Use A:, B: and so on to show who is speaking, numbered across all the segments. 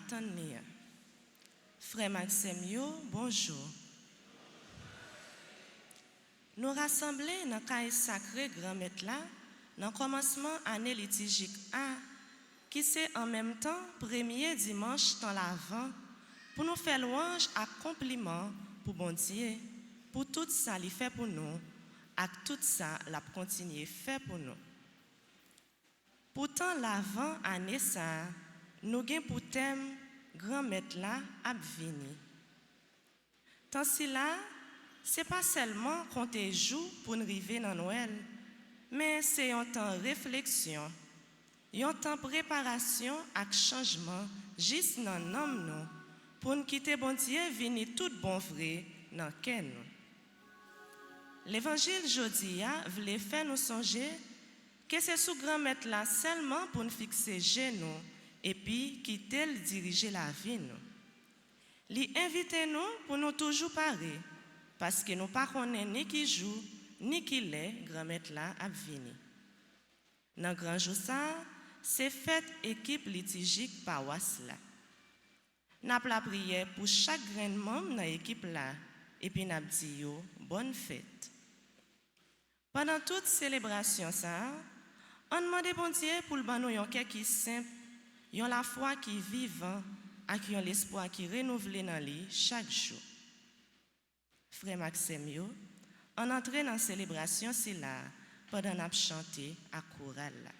A: attendre. Frère Maxime, bonjour. Nous rassemblés dans le cahier sacré Grand Maître là, dans le commencement année liturgique A, qui c'est en même temps premier dimanche dans l'Avent, pour nous faire louange à compliment pour bon Dieu, pour tout ça qu'il fait pour nous, et tout ça l'a continué fait pour nous. Pourtant l'Avent année ça, nous avons pour thème Grand Maître là à venir. Tant si là, ce n'est pas seulement compter jours pour nous arriver dans Noël, mais c'est un temps de réflexion, un temps de préparation et changement juste dans nous pour nous quitter bon Dieu venir tout bon vrai dans quel nous. L'évangile jodia voulait faire nous songer que c'est sous grand maître là seulement pour nous fixer genoux et puis quitter le diriger la vie nous. Li invite nous pour nous toujours parer parce que nous pas connaissons ni qui joue ni qui l'est grand maître là à venir. Dans grand jour ça, c'est fête équipe liturgique paroisse là. N'a la prière pour chaque grand membre dans l'équipe là et puis n'a dit yo bonne fête. Pendant toute célébration ça, on demande bon Dieu pour le ban nous un cœur qui simple, yon la foi qui vivant et qui ont l'espoir qui renouvelé dans lui chaque jour. Frère Maxime, on entre dans la célébration c'est là pendant qu'on chanté à chorale là.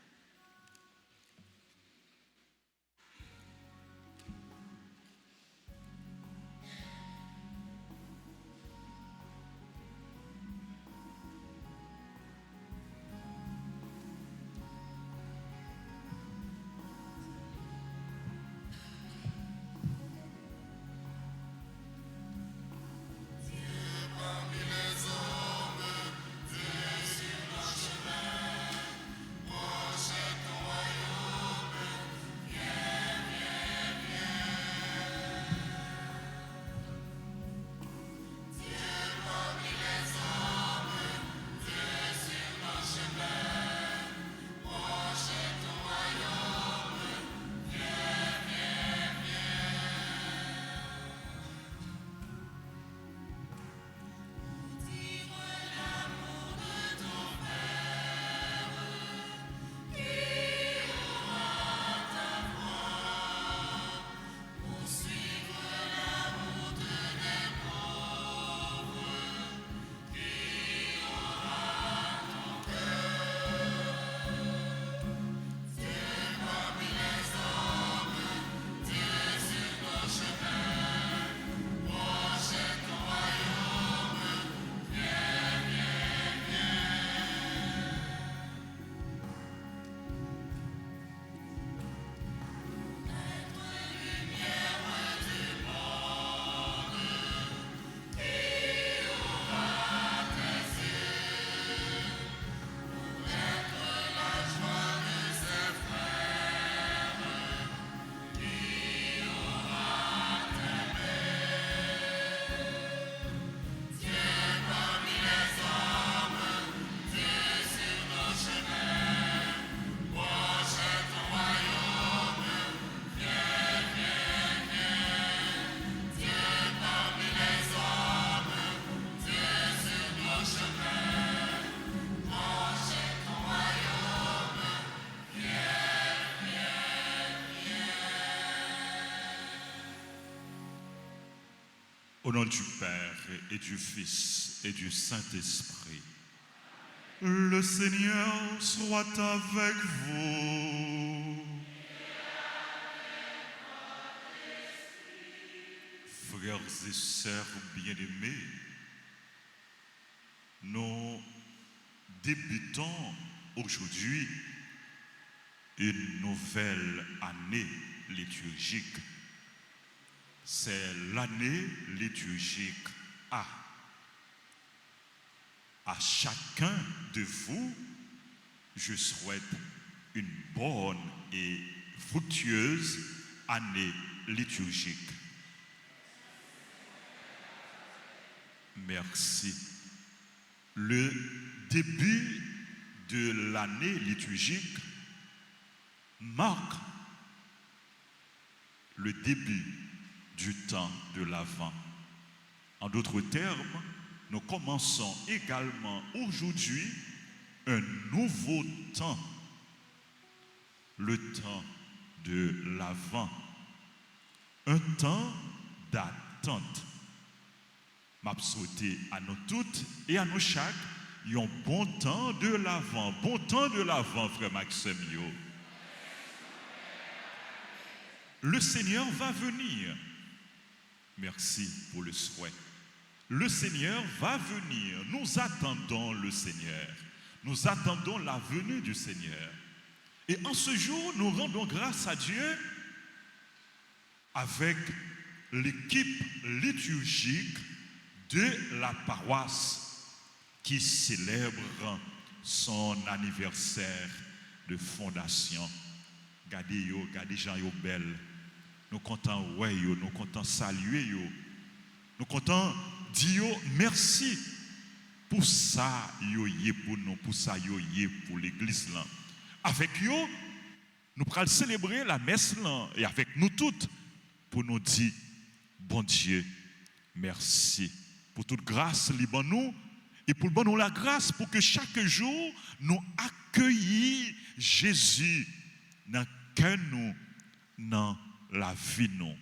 B: Au nom du Père et du Fils et du Saint-Esprit, le Seigneur soit avec vous. Frères et sœurs bien-aimés, nous débutons aujourd'hui une nouvelle année liturgique. C'est l'année liturgique A. À chacun de vous, je souhaite une bonne et fructueuse année liturgique. Merci. Le début de l'année liturgique marque le début du temps de l'Avent. En d'autres termes, nous commençons également aujourd'hui un nouveau temps, le temps de l'Avent, un temps d'attente. M'a souhaité à nous toutes et à nous chaque un bon temps de l'Avent, frère Maxime. Le Seigneur va venir. Merci pour le souhait. Le Seigneur va venir. Nous attendons le Seigneur. Nous attendons la venue du Seigneur. Et en ce jour, nous rendons grâce à Dieu avec l'équipe liturgique de la paroisse qui célèbre son anniversaire de fondation. Gardez gens yo belle. Nous comptons ouais yo, nous comptons saluer yo. Nous comptons dire merci pour ça yo yé pour nous, pour ça yo yé pour l'église là. Avec yo, nous allons célébrer la messe là et avec nous toutes pour nous dire bon Dieu, merci pour toute grâce libre nous et pour nous la grâce pour que chaque jour nous accueillissions Jésus dans cœur nous, dans la vie nous.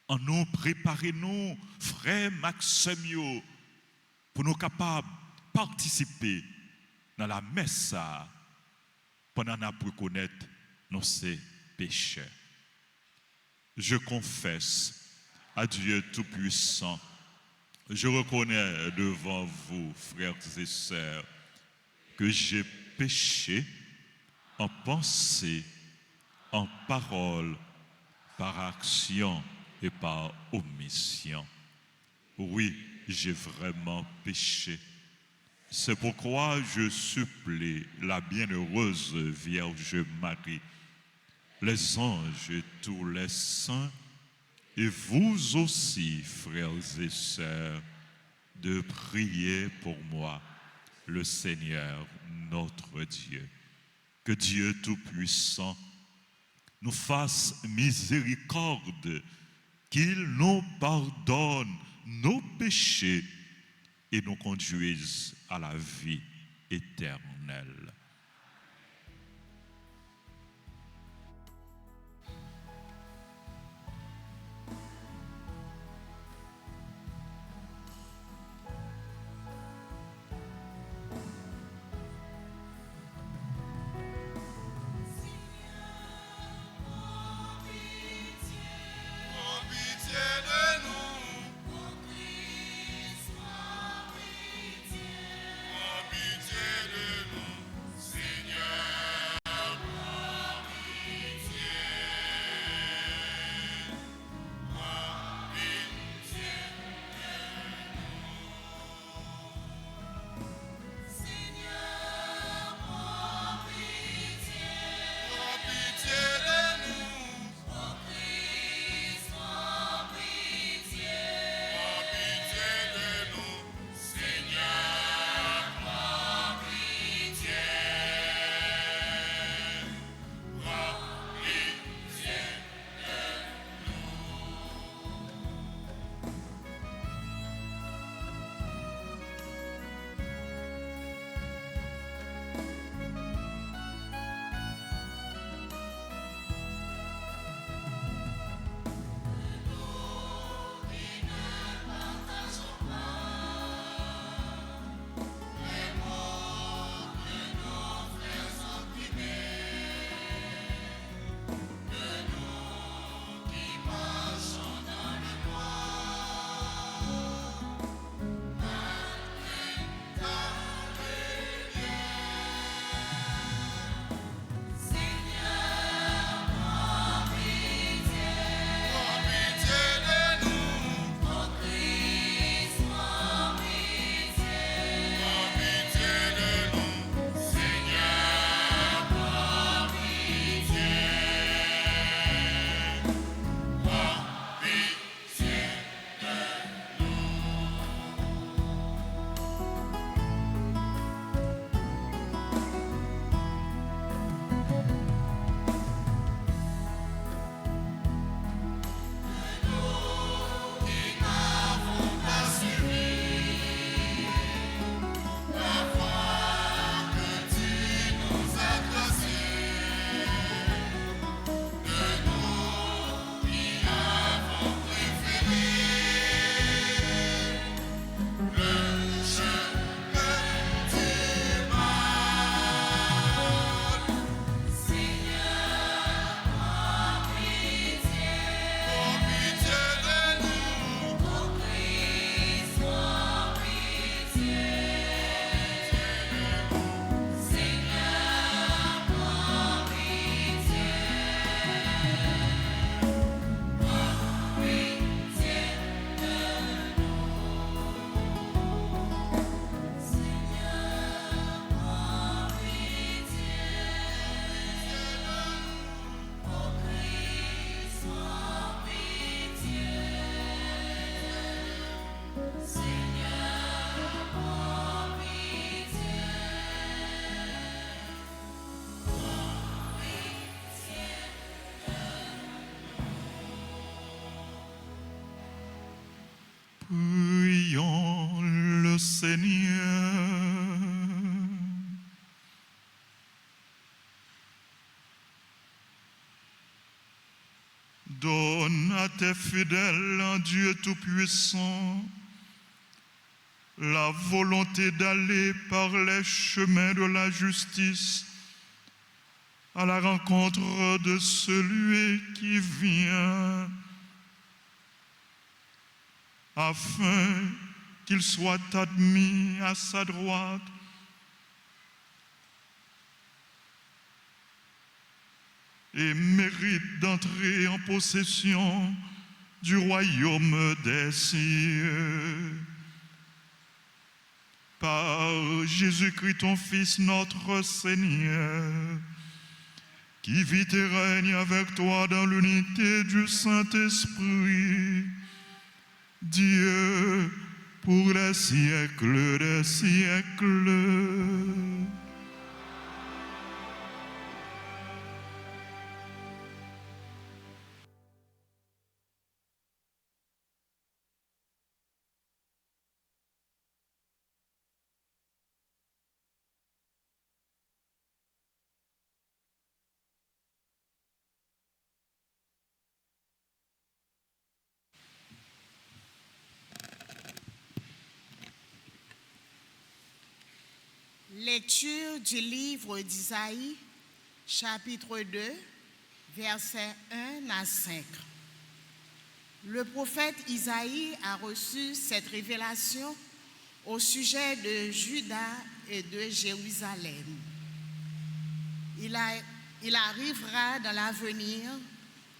B: En nous préparer nous, frère Maxime, pour nous capables de participer dans la messe pendant nous reconnaître nos péchés. Je confesse à Dieu Tout-Puissant, je reconnais devant vous, frères et sœurs, que j'ai péché en pensée, en parole, par action et par omission. Oui, j'ai vraiment péché. C'est pourquoi je supplie la bienheureuse Vierge Marie, les anges et tous les saints, et vous aussi, frères et sœurs, de prier pour moi, le Seigneur, notre Dieu. Que Dieu Tout-Puissant nous fasse miséricorde, qu'il nous pardonne nos péchés et nous conduise à la vie éternelle. Donne à tes fidèles, un Dieu tout-puissant, la volonté d'aller par les chemins de la justice à la rencontre de celui qui vient, afin qu'il soit admis à sa droite et mérite d'entrer en possession du royaume des cieux. Par Jésus-Christ, ton Fils, notre Seigneur, qui vit et règne avec toi dans l'unité du Saint-Esprit, Dieu, pour les siècles des siècles.
C: Lecture du livre d'Isaïe, chapitre 2, versets 1 à 5. Le prophète Isaïe a reçu cette révélation au sujet de Juda et de Jérusalem. Il arrivera dans l'avenir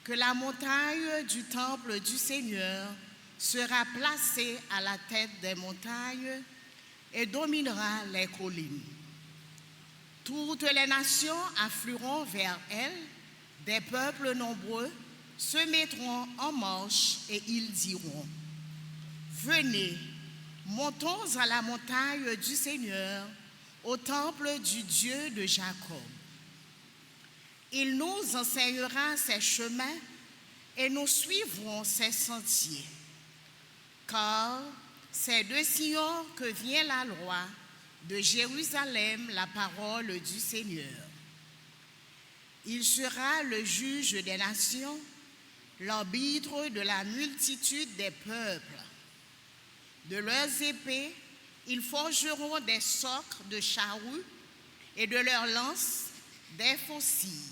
C: que la montagne du temple du Seigneur sera placée à la tête des montagnes et dominera les collines. Toutes les nations afflueront vers elle, des peuples nombreux se mettront en marche et ils diront: venez, montons à la montagne du Seigneur, au temple du Dieu de Jacob. Il nous enseignera ses chemins et nous suivrons ses sentiers. Car c'est de Sion que vient la loi, de Jérusalem la parole du Seigneur. Il sera le juge des nations, l'arbitre de la multitude des peuples. De leurs épées, ils forgeront des socres de charrues et de leurs lances des faucilles.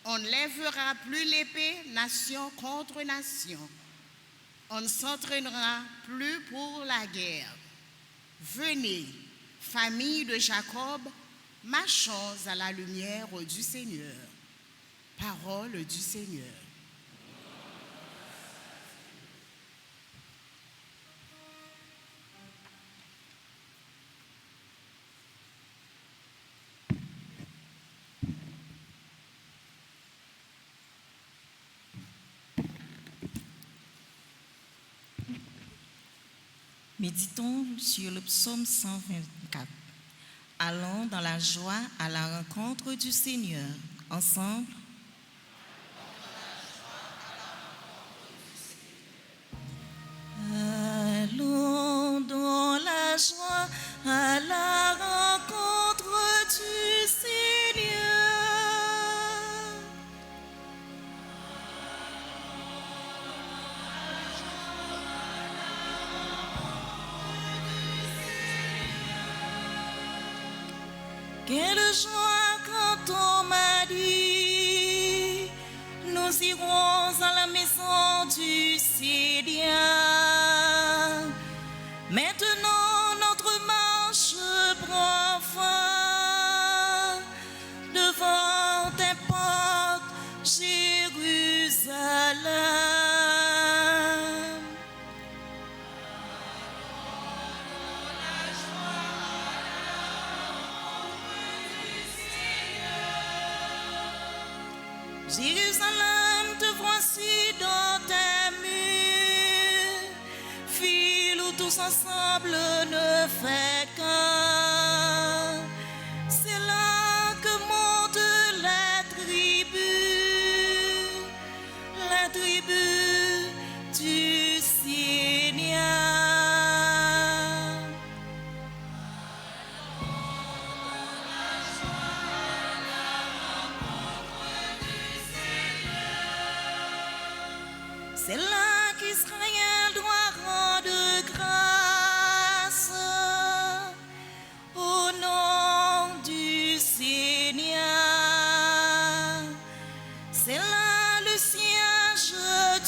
C: On ne lèvera plus l'épée nation contre nation. On ne s'entraînera plus pour la guerre. Venez, famille de Jacob, marchons à la lumière du Seigneur. Parole du Seigneur.
D: Méditons sur le psaume 124. Allons dans la joie à la rencontre du Seigneur. Ensemble. Allons dans la joie à la rencontre du Seigneur. Quelle joie quand on m'a dit, nous irons à la maison du Seigneur. Maintenant notre marche prend fin devant tes portes, Jérusalem. Jérusalem, te voici dans tes murs, file où tous ensemble ne fait qu'un. C'est là que montent les tribus du Seigneur. c'est là qu'Israël doit rendre grâce au nom du Seigneur. C'est là le siège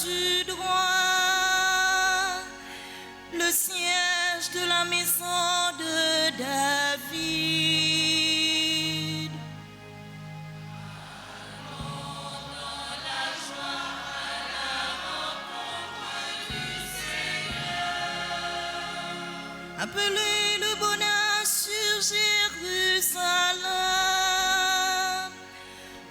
D: du droit, le siège de la maison de David. Appelez le bonheur sur Jérusalem,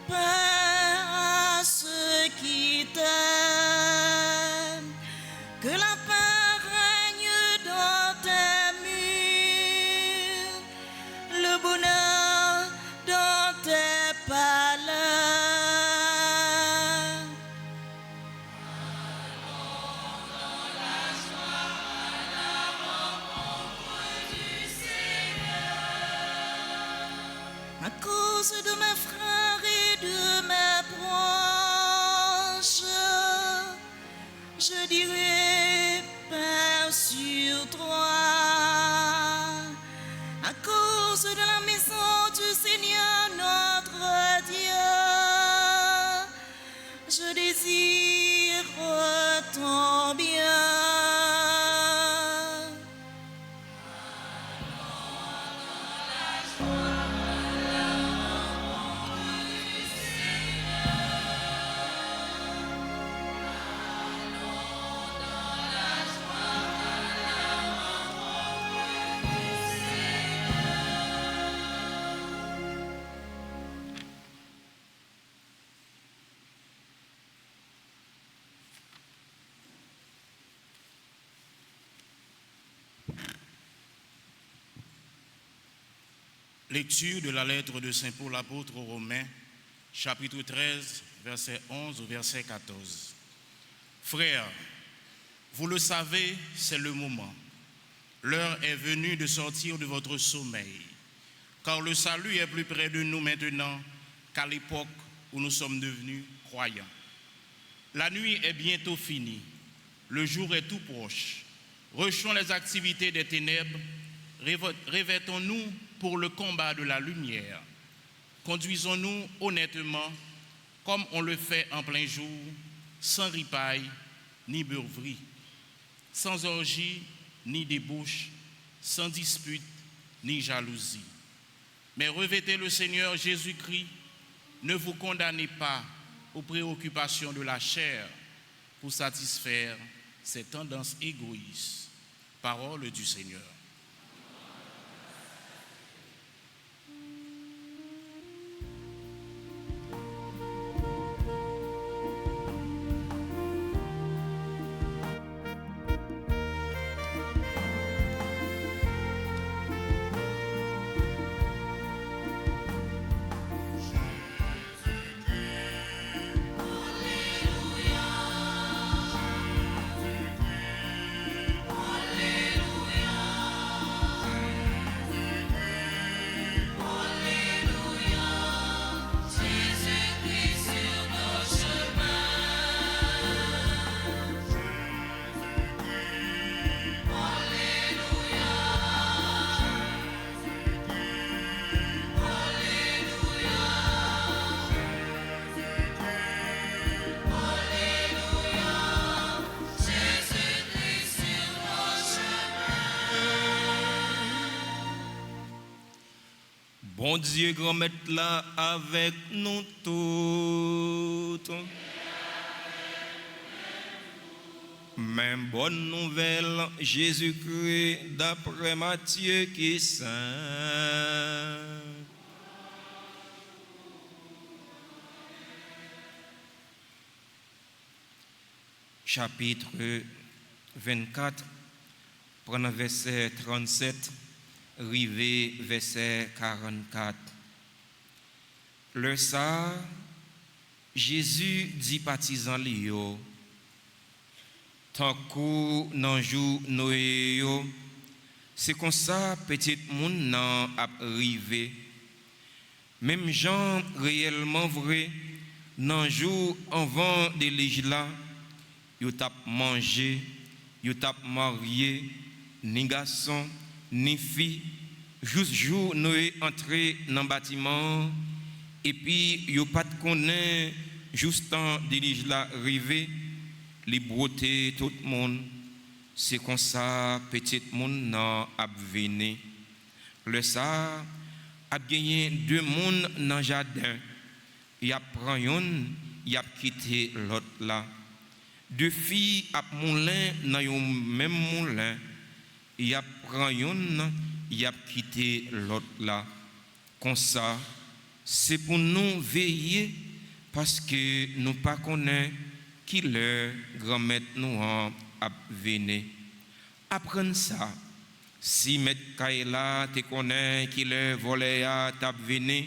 D: paix à ceux qui t'aiment, que la paix règne dans tes murs, le bonheur dans tes palais. À cause de mes frères et de mes proches, je dirai paix sur toi. À cause de la maison du Seigneur notre Dieu, je désire ton bien.
E: Lecture de la lettre de Saint Paul apôtre aux Romains, chapitre 13, verset 11 au verset 14. Frères, vous le savez, c'est le moment. L'heure est venue de sortir de votre sommeil, car le salut est plus près de nous maintenant qu'à l'époque où nous sommes devenus croyants. La nuit est bientôt finie, le jour est tout proche. Rejetons les activités des ténèbres, revêtons-nous pour le combat de la lumière. Conduisons-nous honnêtement, comme on le fait en plein jour, sans ripaille ni beurrerie, sans orgie ni débauche, sans dispute ni jalousie. Mais revêtez le Seigneur Jésus-Christ, ne vous condamnez pas aux préoccupations de la chair pour satisfaire ses tendances égoïstes. Parole du Seigneur.
F: Bon Dieu, grand maître là avec nous toutes. Même bonne nouvelle, Jésus-Christ d'après Matthieu qui est saint. Chapitre 24, prenons verset 37. Rivé verset 44. Le ça, Jésus dit partisan Lio, tant que nan jou Noé yo, c'est comme ça petit moun nan ap rivé. Même gens réellement vrai, nan jou avant de l'Église là, yo tap mangé, yo tap marié, ni garçon, ni fille, juste jour nous entré dans le bâtiment, et puis yo pas de connaît, juste en dirige la rive, li broter tout le monde. C'est comme ça, petit monde n'a a venu. Le ça a gagné 2 monde dans le jardin. Il a pris une, il a quitté l'autre là. 2 filles a moulin dans le même moulin. Il a pris une, il a quitté l'autre là. Comme ça, c'est pour nous veiller parce que nous ne connaissons pas qui leur grand-mère nous a venu. Apprendre ça. Si M. Kaila te connaît qui leur volé a venu,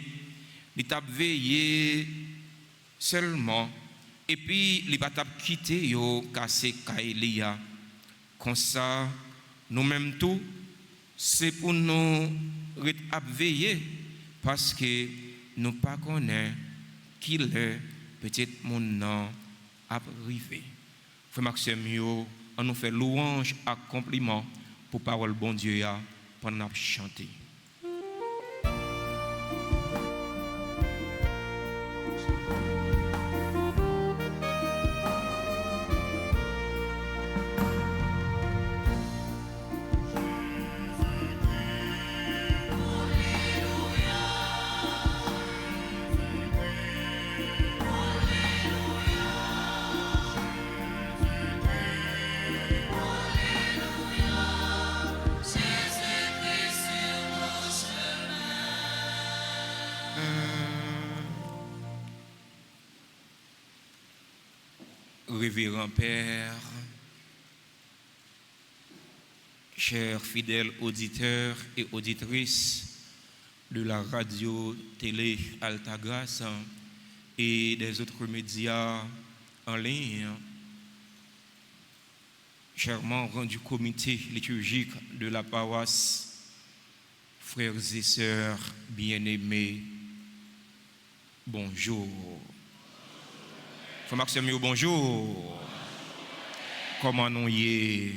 F: il t'a veillé seulement. Et puis, il va quitter yo cassé Kailia. Comme ça, nous-mêmes tout, c'est pour nous veiller parce que nous ne connaissons pas qui le petit monde a arrivé. Frère Maxime, on nous fait louange et compliment pour parole bon Dieu pendant chanter. Révérend Père, chers fidèles auditeurs et auditrices de la radio, télé Altagrace et des autres médias en ligne, chèrement rendu comité liturgique de la paroisse, frères et sœurs bien-aimés, bonjour. Frère Maxime, bonjour. Comment nous y est?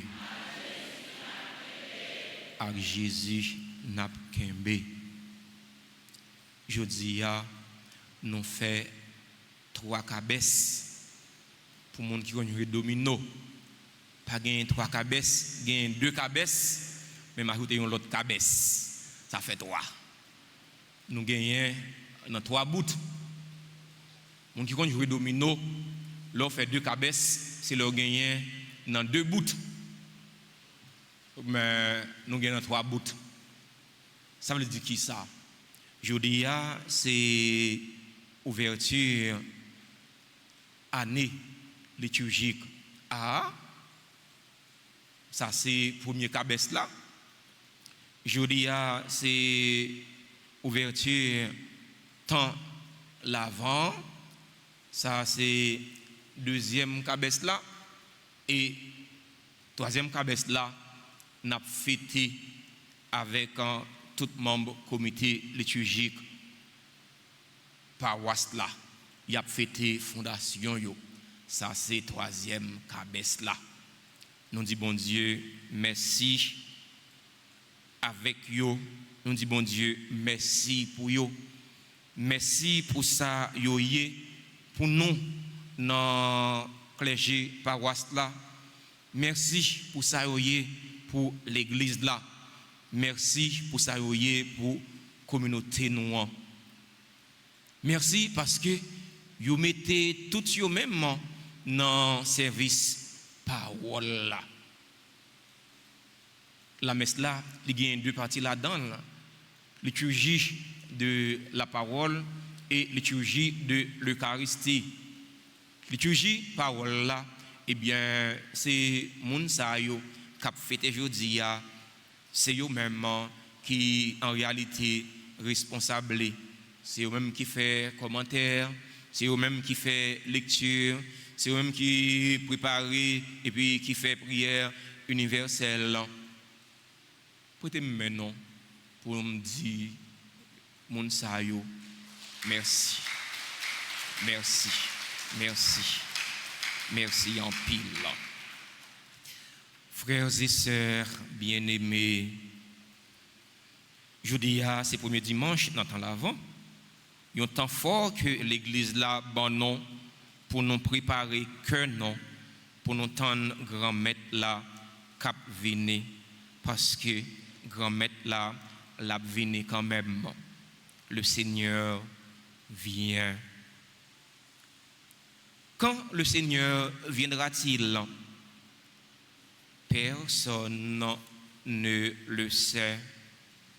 F: Avec Jésus n'a kembe. Jodi a nous fait 3 cabesses pour monde qui connaît domino. Pas gain 3 cabesses, gain 2 cabesses, mais m'ajouter une autre cabesse. Ça fait 3. Nous gagnons dans 3 bouts. Mon qui connaît jouer domino, l'on fait 2 cabesses, c'est le gagner dans 2 bouts. Mais nous gagnons 3 bouts. Ça veut dire qui ça? Jeudi, c'est ouverture année liturgique A. Ça c'est premier cabesse là. Jeudi, c'est ouverture temps l'avant. Ça c'est deuxième cabesse là et troisième cabesse là n'a fêté avec tout membre comité liturgique paroisse là. Il a fêté fondation yo. Ça c'est troisième cabesse là. Nous dit bon Dieu merci avec yo. Nous dit bon Dieu merci pour yo. Merci pour ça yo yé. Pour nous, dans le clergé paroisse là, merci pour ça pour l'église là, merci pour ça pour la communauté nous. Merci parce que vous mettez tout yo même dans le service parole là. La messe là, il y a 2 parties là-dedans, liturgie de la parole et liturgie de l'Eucharistie. Liturgie parole là, eh bien, c'est moun sa yo k'ap fêté jodi a, c'est yo même qui en réalité responsable. C'est eux même qui fait commentaire, c'est eux même qui fait lecture, c'est eux même qui prépare et puis qui fait prière universelle. Prêtez-moi non pour me dire moun sa yo. Merci. Merci. Merci. Merci en pile. Frères et sœurs bien-aimés, jeudi, c'est le premier dimanche dans le temps l'avant. Il y a un temps fort que l'église là, bon non, pour nous préparer que non, pour nous tendre grand maître là, cap venir, parce que grand maître là, l'a venir quand même. Le Seigneur vient. Quand le Seigneur viendra-t-il? Personne ne le sait,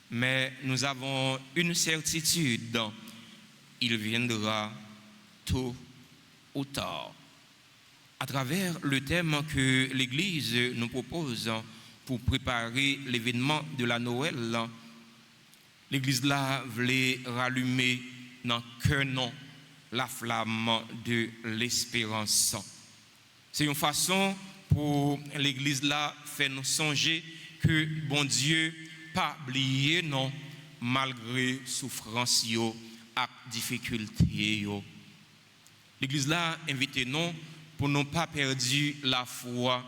F: mais nous avons une certitude, il viendra tôt ou tard. À travers le thème que l'Église nous propose pour préparer l'événement de la Noël, l'Église là voulait rallumer dans que non la flamme de l'espérance. C'est une façon pour l'Église là faire nous songer que bon Dieu pas oublié non malgré souffrance yo et difficulté yo. L'Église là invite nous pour ne pas perdre la foi,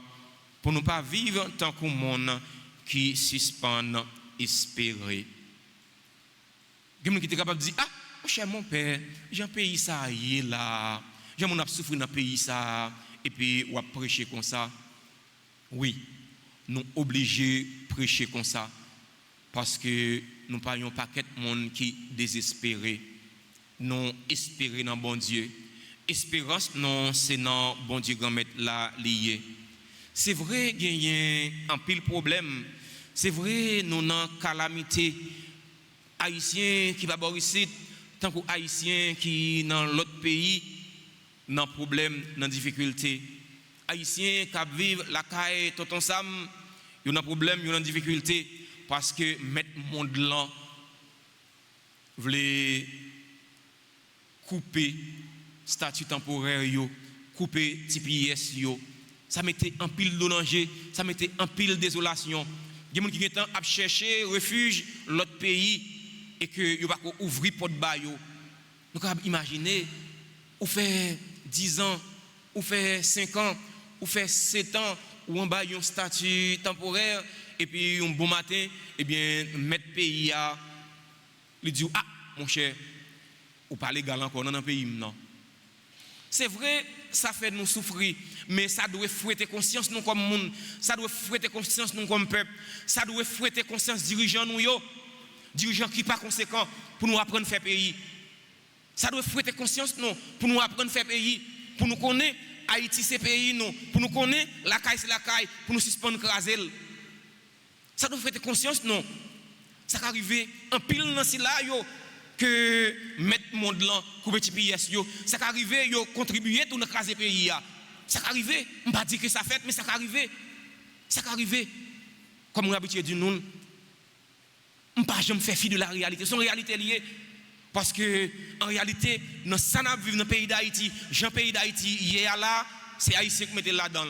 F: pour ne pas vivre tant qu'un monde qui suspend espérer. Quelqu'un qui est capable de dire ah cher mon père, j'ai un pays ça y est là, j'ai mon souffrir dans pays ça et puis on va prêcher comme ça. Oui, nous obligés de prêcher comme ça parce que nous parlons pas paquet de monde qui désespéré. Nous espérer dans bon Dieu. Espérance non, c'est dans bon Dieu grand mettre là lié. C'est vrai qu'il y a un pile problème. C'est vrai nous dans calamité haïtien qui va boire ici tant que haïtien qui dans l'autre pays dans problème, dans difficulté. Haïtiens qui vivent la caille tonton Sam, ils ont un problème, ils ont une difficulté parce que mettre monde là voulait couper statut temporaire yo, couper TPS yo. Ça mettait en pile de danger, ça mettait en pile désolation. Il y a des gens qui ont cherché refuge l'autre pays et que yo pas ouvrir porte ba yo. Donc imaginez ou fait 10 ans, ou fait 5 ans, ou fait 7 ans, ou on a un statut temporaire, et puis un bon matin, eh bien, mettre pays à, lui dit ah, mon cher, ou pas légal encore dans un pays, non. C'est vrai, ça fait nous souffrir, mais ça doit fouetter conscience nous comme monde, ça doit fouetter conscience nous comme peuple, ça doit fouetter conscience dirigeants nous yo, dirigeants qui pas conséquents pour nous apprendre à faire pays. Ça doit fouetter conscience nous pour nous apprendre à faire pays, pour nous connaître Haïti c'est pays nous, pour nous connaître la caille c'est la caille, pour nous suspendre craser. Ça doit fouetter conscience nous. Ça va arriver en pile dans ce là yo que mettre monde là couper petit pièce yo, ça va arriver yo contribuer pour nous craser pays là. Ça va arriver, on pas dire que ça fait mais ça va arriver. Ça va arriver. Comme on habitué du nous, on pas jamais faire fi de la réalité, c'est une réalité liée. Parce que, en réalité, nous sommes vivre dans le pays d'Haïti. Jean pays d'Haïti, hier là, c'est Haïtien qui mettait là-dedans.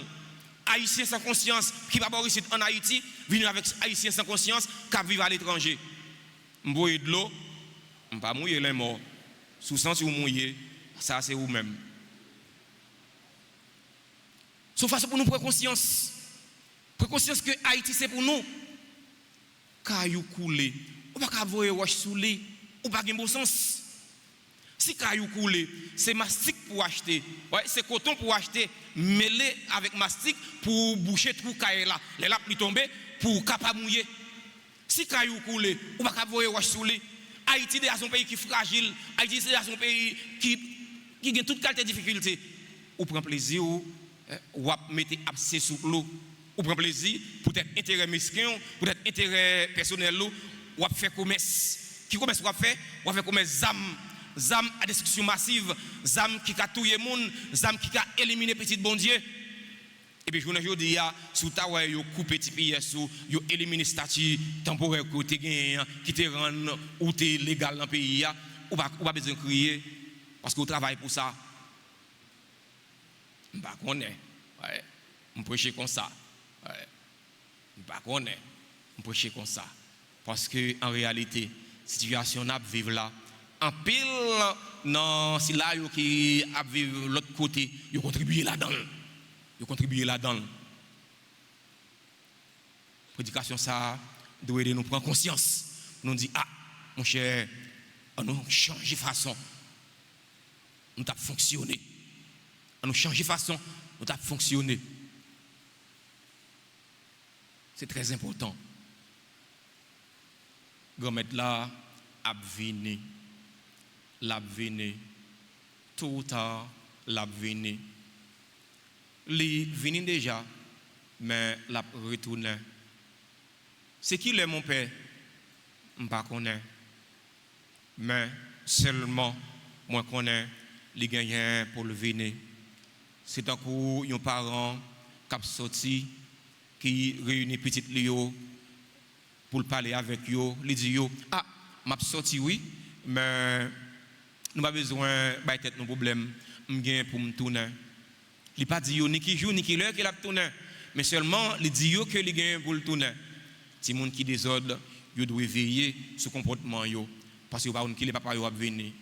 F: Haïtien sans conscience, qui va voir ici en Haïti, venir avec Haïtien sans conscience, qui vivent à l'étranger. M'boyer de l'eau, m'pas mouiller les morts. Sous sens si vous mouillez, ça c'est vous-même. Sauf façon pour nous prendre conscience. Prendre conscience que Haïti c'est pour nous. Caillou coulé. On va pas voir wash sous les. Ou pas de bon sens. Si caillou coulé, c'est mastic pour acheter. Ouais, c'est coton pour acheter, mêlé avec mastic pour boucher tout caillou là. Les laps lui tomber pour capable mouiller. Si caillou coulé, ou pas voyer wash sous lui. Haïti est un pays qui est fragile. Haïti est un pays qui a toute qualité de difficulté. Ou prend plaisir ou mettre abcès sous l'eau. Ou prend plaisir pour être intérêt mesquin, pour être intérêt personnel ou faire commerce. Qui commerce qu'on fait? On va faire commerce zam à destruction massive, zam qui a tué monde, zam qui a éliminé petit bon Dieu. Et puis aujourd'hui sous ta ouais yo couper petit pièce yo éliminer statut temporaire que tu gagné qui te rend ou tu légal dans pays ou pas besoin crier parce qu'on travaille pour ça. On pas connaît. Ouais. On prêcher comme ça. Ouais. On pas connaît. On prêcher comme ça parce que en réalité situation n'a vivre là en pile non si là yo qui a vivre l'autre côté yo contribuer là-dedans Ils contribuent là-dedans. Prédication ça doit aider nous prendre conscience. Nous dit mon cher, nous changer façon. Nous avons fonctionné. Nous changer façon, nous avons fonctionné. C'est très important. Grand-mère là a venu, tout ou tard, l'a venu. Il venu déjà, mais l'a retourné. C'est qui est mon père? Je ne connais pas. Mais seulement, moi connais les gagnants pour le venir. C'est un coup, un parent qui a sorti, qui réunit petit Léo pour parler avec eux. Il dit m'a sorti oui, mais nous n'avons pas besoin de tête nos problèmes. Je viens pour me tourner. Il n'a pas dit ni qui joue, ni qui l'heure qu'il a tourné. Mais seulement, il dit que il gagne pour le tourner. Si les gens qui désordre, ils doivent veiller sur le comportement. Parce que les papas sont venus.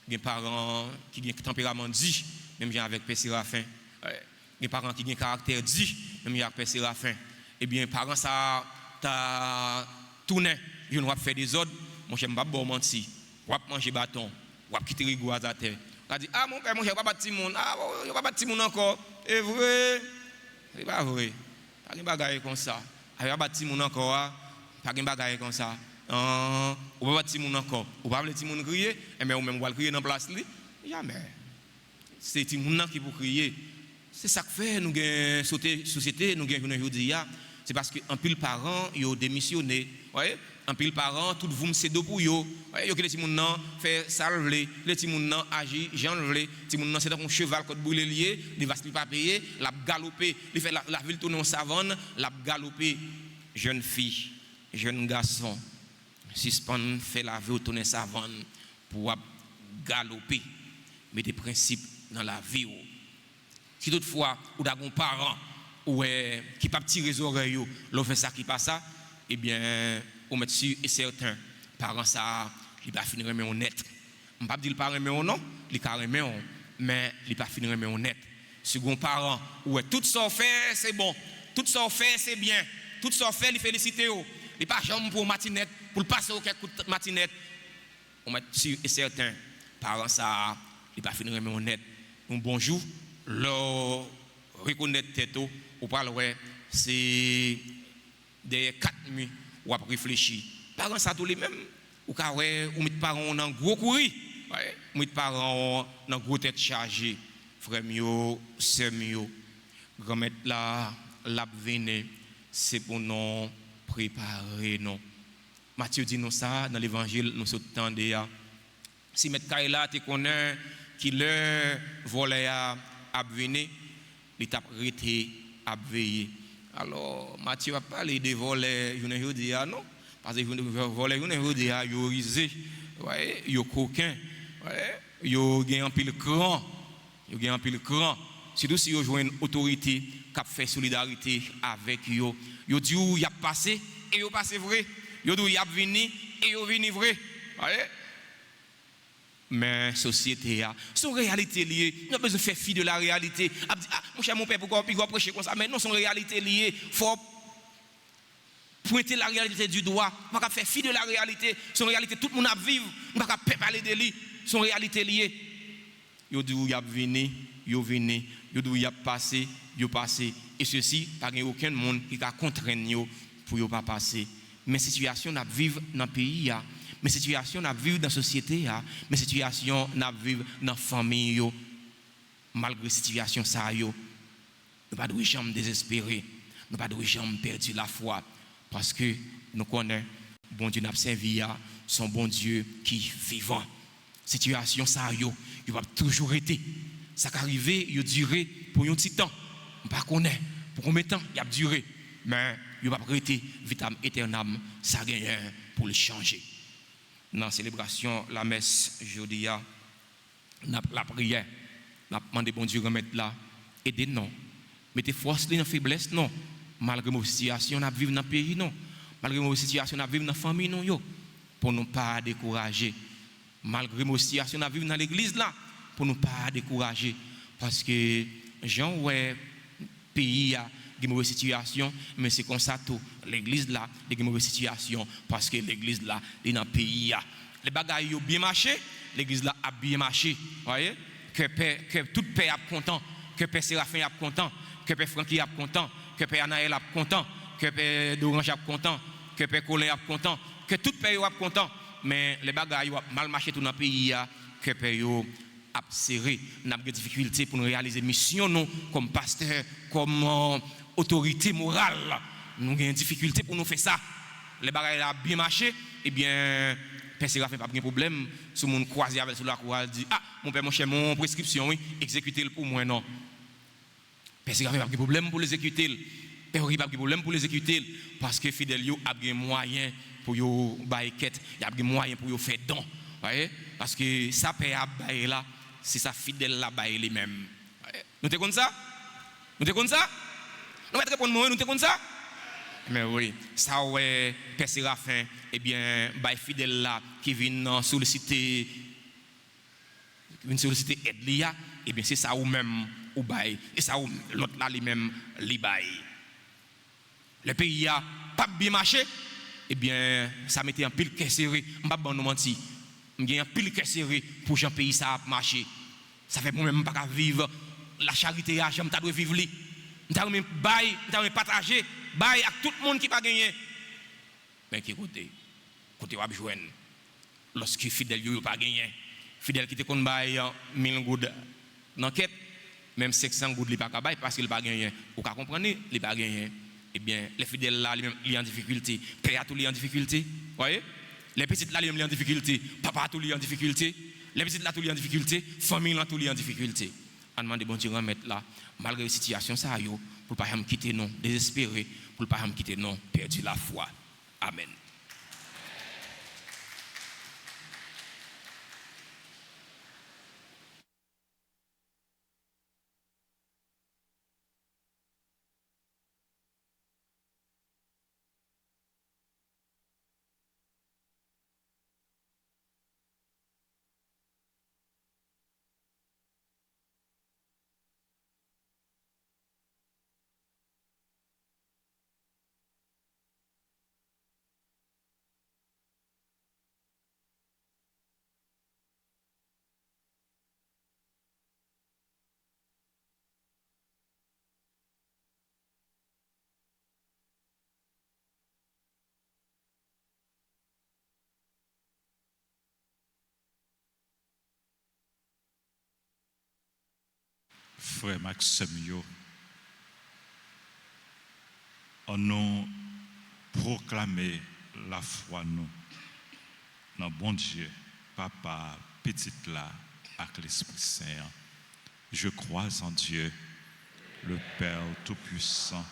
F: Il y a des parents qui ont un tempérament dit, même avec Père Séraphin. Il y a des parents qui ont un caractère dit, même avec Père Séraphin. Eh bien, les parents, ça t'a tourné. Ils ont fait des ordres. Mon cher, je ne vais pas mentir. Je vais manger bâton. Je vais quitter les gouas à terre. Je dis, mon père, je ne vais pas battre le monde. Je ne vais pas battre le monde encore. C'est vrai. C'est pas vrai. Pas de bagaille comme ça. Je ne vais pas battre le monde encore. Pas de bagaille comme ça. On ne va pas battre le monde encore. On va pas battre le monde crier. Mais on va crier dans la place. Jamais. C'est le monde qui peut crier. C'est ça que fait nous avons sauté société, nous avons aujourd'hui. C'est parce qu'un pile parents ils ont démissionné. Voyez? Un pile parents tout vous c'est dos pour yo. Voyez que les petits moun fait ça les petits moun agit j'en les petits moun c'est dans un cheval côte brûlé lié, il va pas payer, l'a galoper, il fait la ville tourner en savane, l'a galoper. Jeune fille, jeune garçon, suspend fait la vie tourner savane pour galoper. Mais des principes dans la vie. Si toutefois, ou avez un parent qui ne peut pas tirer les oreilles, l'on fait ça qui passe ça, eh bien, on met sûr et certain, parents ça, il va finir mais honnête. Je ne vais pas dire le parent mais non, il va mais mais il va finir mais honnête. Second parent, tout ça fait c'est bon, tout ça fait c'est bien, tout ça fait il félicite, il pas jamais pour matinette, pour le passer au quelque matinette. On met sûr et certain, parents ça, il va finir mais honnête. Un bonjour. Le reconnaître tête ou parle c'est des 4 nuits ou à réfléchir parents ça tous les mêmes ou ka ou met parents dans gros courir met parents dans gros tête chargée frère mio sœur mio grand-mère là l'a venir c'est pour nous préparer non Matthieu dit nous ça dans l'évangile nous s'entendez si mettre Kaila te connaît qui le volait à venir, l'étape arrêté à veiller. Alors, Matthieu va parler de voler, non? Parce que voler, ils ont risé, ils ont coquin, ils ont gagné un pile cran, Surtout si ils ont joué une autorité qui a fait solidarité avec eux. Ils ont dit où il a passé et ils ont passé vrai. Ils ont dit où il a venu et ils ont venu vrai. Mais société son réalité liée, nous avons besoin de faire fi de la réalité. Mon cher mon père, pourquoi il va prêcher comme ça? Mais non, son réalité liée, il faut pointer la réalité du doigt. On ne va pas faire fi de la réalité. Son réalité, tout le monde a vivre. On ne va pas parler de lui. Son réalité liée. Il dit où il a venu, il dit où il a passé, Et ceci, pas aucun monde qui a contraint pour ne pas passer. Mais situation n'a vivre dans le pays. Mais situation n'a vivre dans la société, mais situation n'a vivre dans la famille. Malgré la situation, nous ne pas jamais désespérer, nous ne pas jamais perdre la foi. Parce que nous connaissons, bon Dieu n'a servi, son bon Dieu qui est vivant. Situation, il va toujours être. Ça qui arrive, il durer pour un petit temps. On ne connaît pas pour combien de temps il a duré. Mais il va rester vitam éternam, ça gagne pour le changer. Dans la célébration, la messe, jeudi, la prière, la demande bon Dieu remettre là, aider non. Mettez force dans la faiblesse non. Malgré nos situations, nous vivons dans le pays non. Malgré nos situations, nous vivons dans la famille non yo. Pour ne pas décourager. Malgré nos situations, nous vivons dans l'église là. Pour ne pas décourager. Parce que Jean ouais pays a une mauvaise situation, mais c'est comme ça tout. L'église là, il y a une mauvaise situation parce que l'église là, est dans le pays. Les bagages ont bien marché, l'église là a bien marché. Voyez? Que tout père est content, que père Séraphin est content, que père Francky est content, que père Anaël est content, que père Dorange est content, que père Colin est content, que tout père est content. Mais les bagages ont mal marché tout dans le pays, que père a serré. Nous avons des difficultés pour nous réaliser mission nous comme pasteur, comme autorité morale. Nous avons des difficultés pour nous faire ça. Les bagages ont bien marché, eh bien, Père Séraphin pas de problème. Si mon croisé avec sur la croix, dit ah mon père mon cher mon prescription oui, exécutez-le pour moi non. Père Séraphin pas de problème pour l'exécuter. Père Henri pas de problème pour l'exécuter parce que fidèle yo a des moyens pour yo bailler quête, il y a des moyens pour yo faire don. Voyez? Parce que ça père a bailler là, c'est sa fidèle là bailler lui-même. Nous t'es comme ça? Nous t'es comme ça? Nous va répondre moi, nous t'es comme ça? Mais oui, ça ouais, Père Séraphin, eh bien, bah fidèle là qui vient solliciter aide lia, eh bien c'est ça ou même ou bail et ça ou l'autre là lui-même li bail. Le pays a pas bien marché, eh bien ça mettait un pile caisse serré, m'pas bon nous mentir. M'gagne un pile caisse serré pour Jean pays ça a marché. Ça fait moi même pas vivre la charité à j'aime ta doit vivre li. M'ta même bail, m'ta même partager bail à tout le monde qui pas gagné. Mais qui côté va joindre lorsque fidèle yo pas gagné. Fidèle qui te kon bail 1000 goud dans quête même 500 goud li pas ka bail parce qu'il pas gagné. Ou ka comprendre, il pas gagné. Eh bien les fidèles là lui-même li en difficulté, père tout li en difficulté. Voyez? Les petites là li en difficulté, papa tout li en difficulté, les petites là tout li en difficulté, famille là tout li en difficulté. On demande bon Dieu remettre là malgré la situation ça yo pour pas me quitter non désespéré, pour pas me quitter non perdu la foi. Amen.
B: Frère Maxime, on nous proclamer la foi nous dans bon Dieu, Papa, petite là, avec l'Esprit Saint. Je crois en Dieu, le Père Tout-Puissant,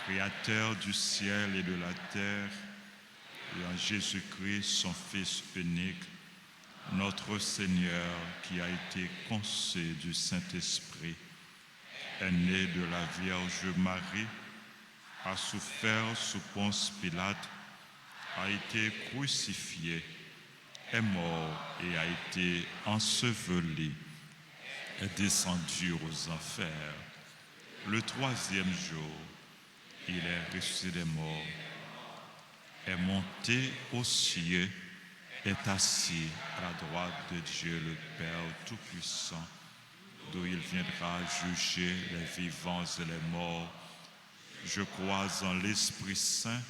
B: Créateur du ciel et de la terre, et en Jésus-Christ, son Fils unique, notre Seigneur qui a été conçu du Saint-Esprit, est né de la Vierge Marie, a souffert sous Ponce Pilate, a été crucifié, est mort et a été enseveli, est descendu aux enfers. Le troisième jour, il est ressuscité des morts, est monté aux cieux, est assis à la droite de Dieu le Père Tout-Puissant, d'où il viendra juger les vivants et les morts. Je crois en l'Esprit Saint,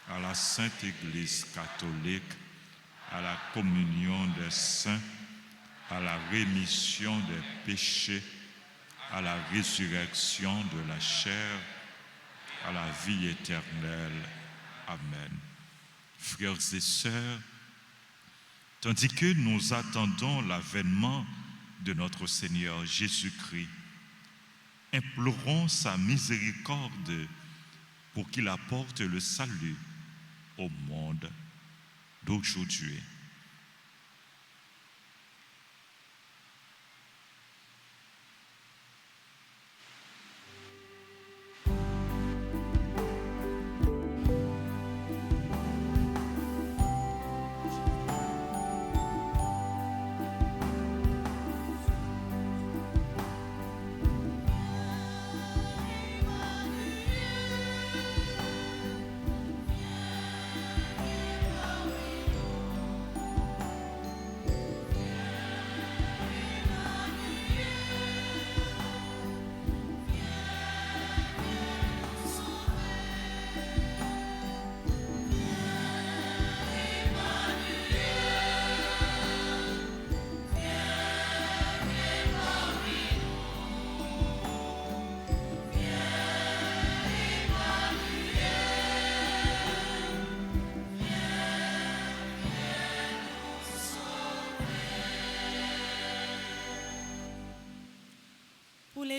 B: à la Sainte Église catholique, à la communion des saints, à la rémission des péchés, à la résurrection de la chair, à la vie éternelle. Amen. Frères et sœurs, tandis que nous attendons l'avènement de notre Seigneur Jésus-Christ, implorons sa miséricorde pour qu'il apporte le salut au monde d'aujourd'hui.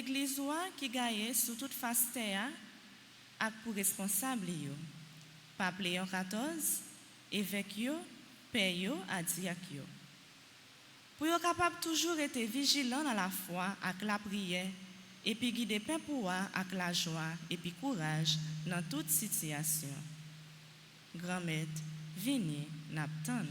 A: l'église qui gagne sous toute face terre et pour responsable yo. Pape Léon XIV, évêque yo, père yo, à diacre yo. Pour yo capable toujours être vigilant dans la foi avec la prière et puis guider pain pour avec la joie et puis courage dans toute situation. Grand-mère, vini n'aptan.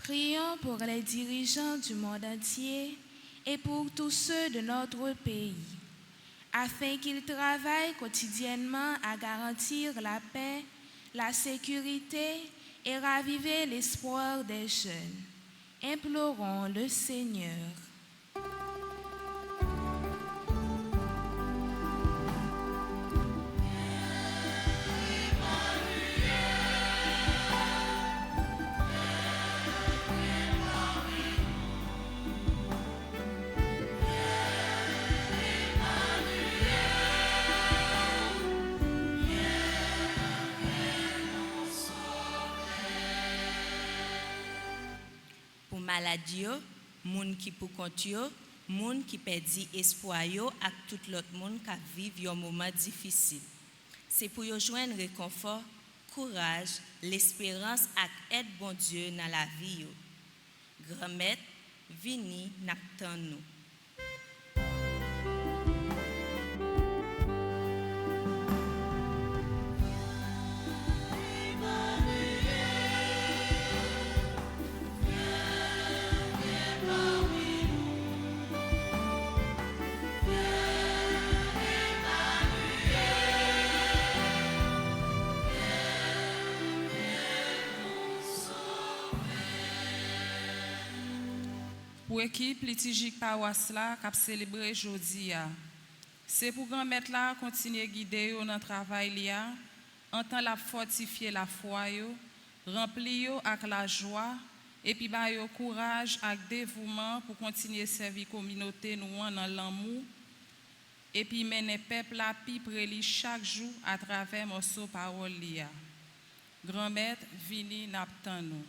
G: Prions pour les dirigeants du monde entier et pour tous ceux de notre pays, afin qu'ils travaillent quotidiennement à garantir la paix, la sécurité et raviver l'espoir des jeunes. Implorons le Seigneur.
D: Maladie yo, moun qui pour compte yo, moun qui perdi espoir yo ak tout l'autre moun qui vive yon moment difficile. C'est pour yo joindre réconfort, courage, l'espérance ak aide bon Dieu dans la vie yo. Grand-mère, vini n'aptan nous.
H: Pour l'équipe liturgique paroisse là qui a célébré aujourd'hui, c'est pour grand-mère là continuer à guider dans le travail là, en temps la fortifier la foi yo, remplir avec la joie et puis ba yo courage avec dévouement pour continuer à servir communauté nous dans l'amour et puis mener peuple la pi preli chaque jour à travers morceau parole là. Grand-mère vini n'aptan nous.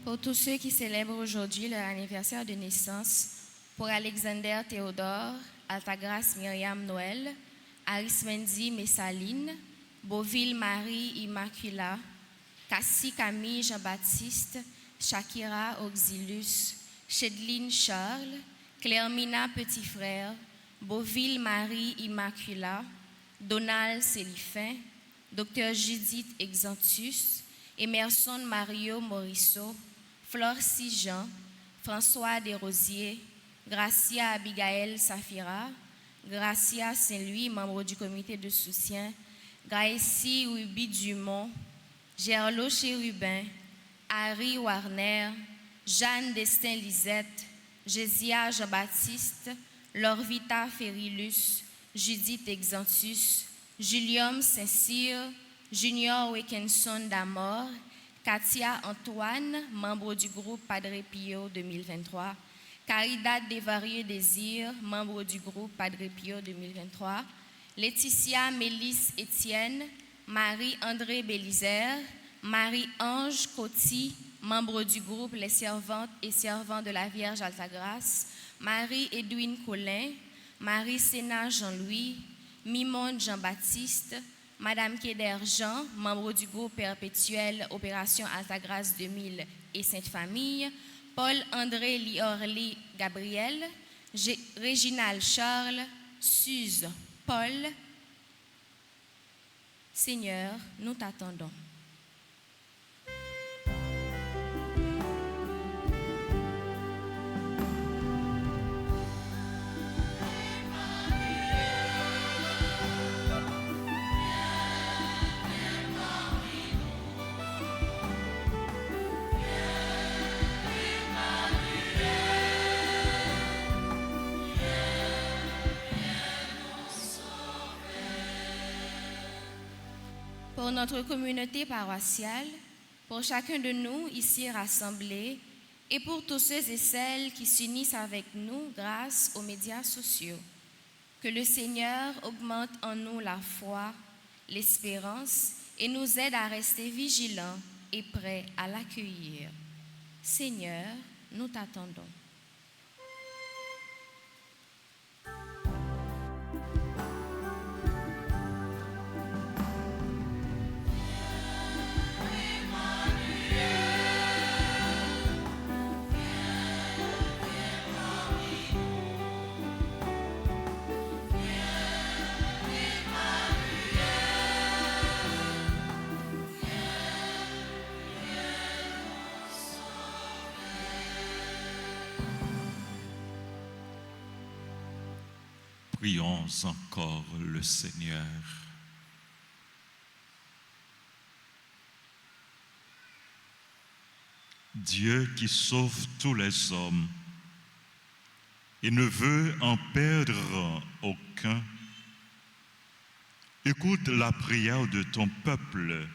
G: Pour tous ceux qui célèbrent aujourd'hui leur anniversaire de naissance, pour Alexander Théodore, Altagrace Myriam Noël, Arismendi Messaline, Beauville Marie Immacula, Cassie Camille Jean-Baptiste, Shakira Auxilus, Chedline Charles, Clermina Petit Frère, Beauville Marie Immacula, Donald Célifin, Dr Judith Exantus, Emerson Mario Morisseau, Flore Jean, François Desrosiers, Gracia Abigail Safira, Gracia Saint-Louis, membre du comité de soutien, Gaëssi Ruby Dumont, Gerlo Chérubin, Harry Warner, Jeanne Destin Lisette, Jésia Jean-Baptiste, Lorvita Ferilus, Judith Exantus, Julium Saint-Cyr, Junior Wekenson d'Amor, Katia Antoine, membre du groupe Padre Pio 2023, Caridad Desvarieux Désir, membre du groupe Padre Pio 2023, Laetitia Mélisse Étienne, Marie-André Bélizer, Marie-Ange Coty, membre du groupe Les Servantes et Servants de la Vierge Altagrace, Marie-Edwine Collin, Marie-Sénat Jean-Louis, Mimonde Jean-Baptiste, Madame Kéder Jean, membre du groupe perpétuel Opération Altagrace 2000 et Sainte-Famille, Paul-André Liorly Gabriel, Réginald Charles, Suze Paul. Seigneur, nous t'attendons. notre communauté paroissiale, pour chacun de nous ici rassemblés et pour tous ceux et celles qui s'unissent avec nous grâce aux médias sociaux. Que le Seigneur augmente en nous la foi, l'espérance et nous aide à rester vigilants et prêts à l'accueillir. Seigneur, nous t'attendons.
B: Prions encore le Seigneur. Dieu qui sauve tous les hommes et ne veut en perdre aucun, écoute la prière de ton peuple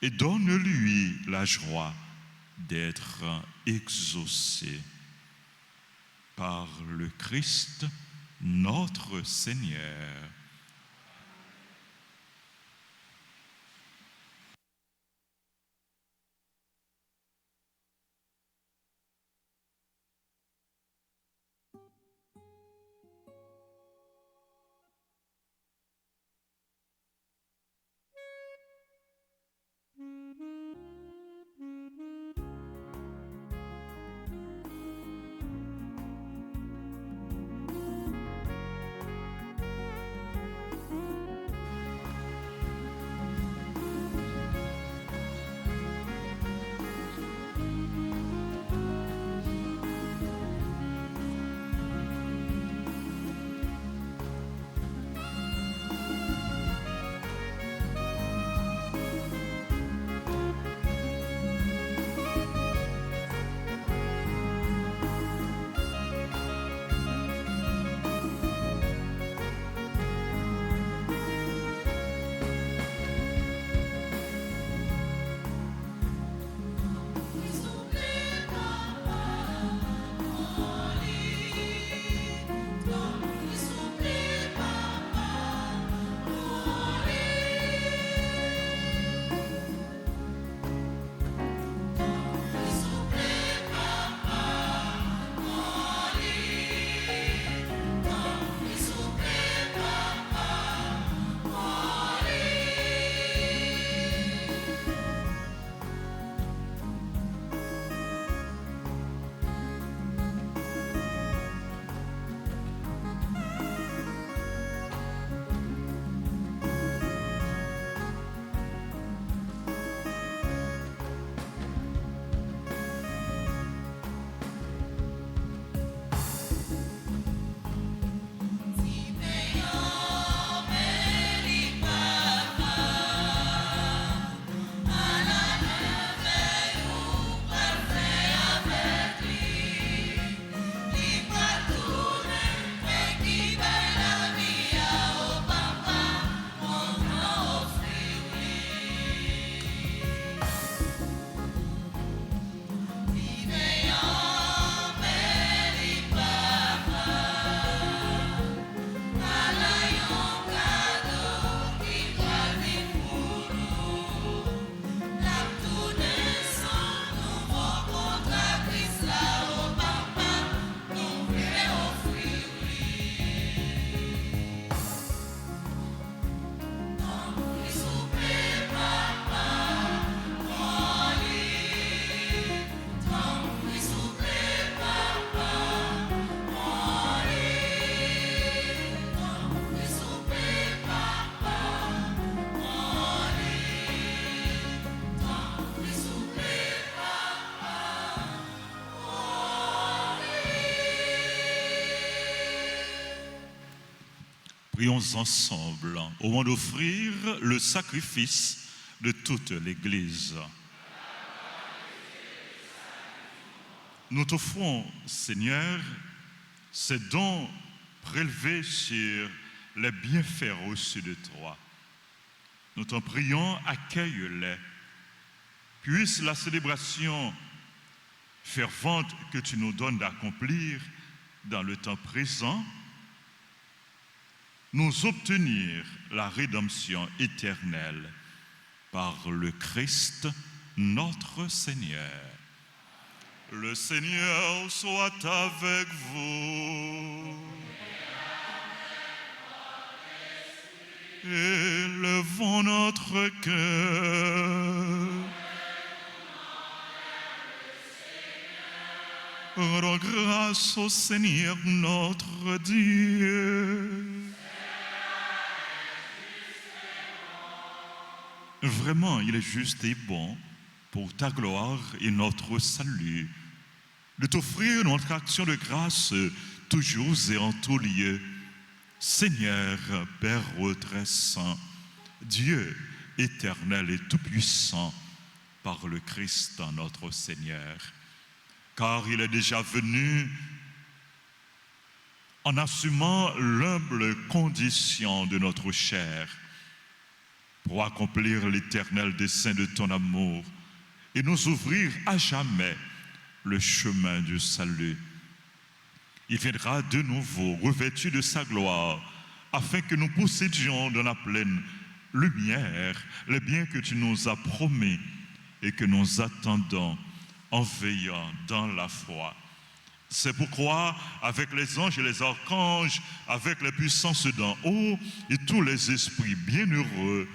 B: et donne-lui la joie d'être exaucé par le Christ, notre Seigneur. Prions ensemble au moment d'offrir le sacrifice de toute l'Église. Nous t'offrons, Seigneur, ces dons prélevés sur les bienfaits reçus de toi. Nous t'en prions, accueille-les. Puisse la célébration fervente que tu nous donnes d'accomplir dans le temps présent nous obtenir la rédemption éternelle par le Christ notre Seigneur. Le Seigneur soit avec vous. Élevons notre cœur. Rendons grâce au Seigneur notre Dieu. Vraiment, il est juste et bon pour ta gloire et notre salut de t'offrir notre action de grâce toujours et en tout lieu. Seigneur, Père très saint, Dieu éternel et tout-puissant, par le Christ notre Seigneur. Car il est déjà venu en assumant l'humble condition de notre chair pour accomplir l'éternel dessein de ton amour et nous ouvrir à jamais le chemin du salut. Il viendra de nouveau revêtu de sa gloire afin que nous possédions dans la pleine lumière les biens que tu nous as promis et que nous attendons en veillant dans la foi. C'est pourquoi, avec les anges et les archanges, avec les puissances d'en haut et tous les esprits bienheureux,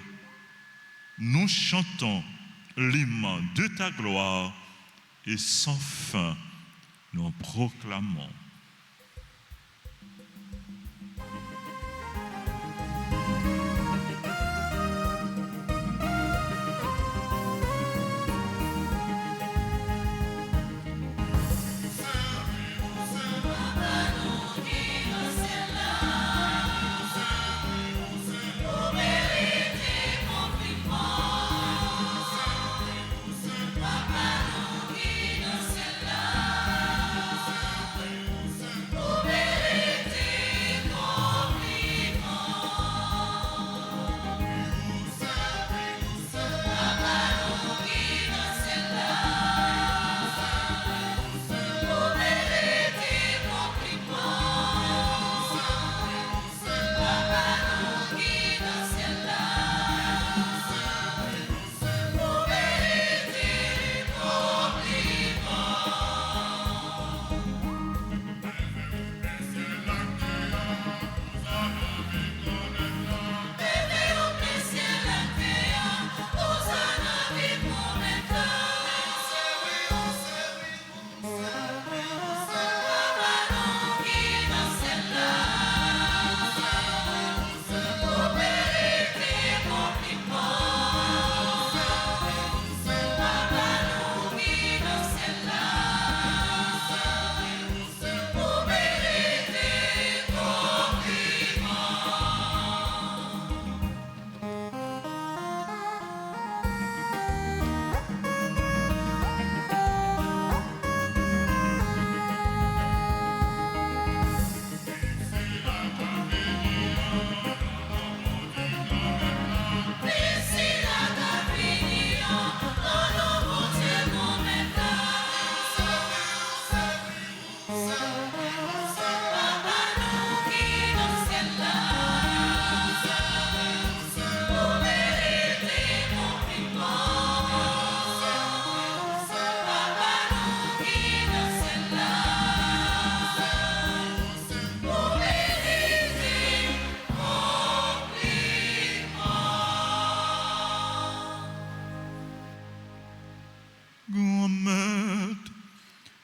B: nous chantons l'hymne de ta gloire et sans fin nous proclamons.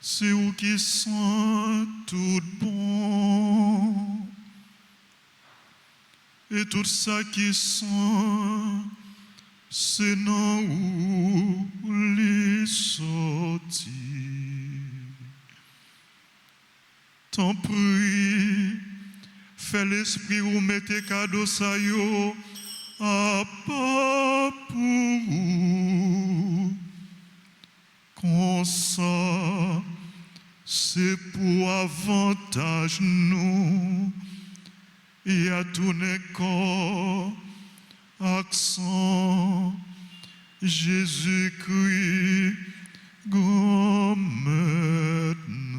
B: C'est vous qui sont tout bon et tout ça qui sont c'est non où les sortis. T'en prie, fais l'esprit ou mettez cadeau ça yo à pas pour vous. Comme ça, c'est pour avantage nous et à tout corps accent, Jésus-Christ, grand maître nous.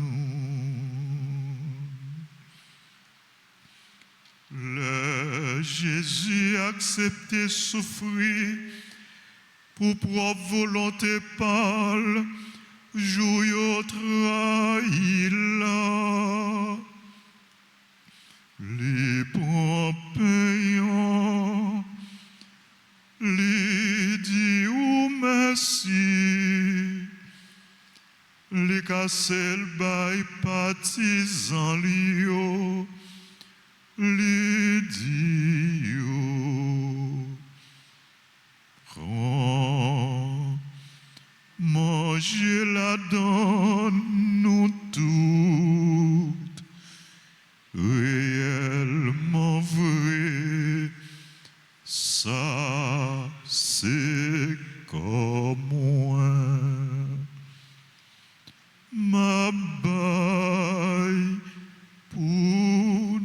B: Le Jésus accepté souffrir pour propre volonté pâle, jouy trahi là. Les prend payant, les dit ou merci, les casser le bail partisan lio, les dit ou prends, mangez la donne nous toutes. Réellement vrai, ça c'est comme moi. Ma baille pour nous.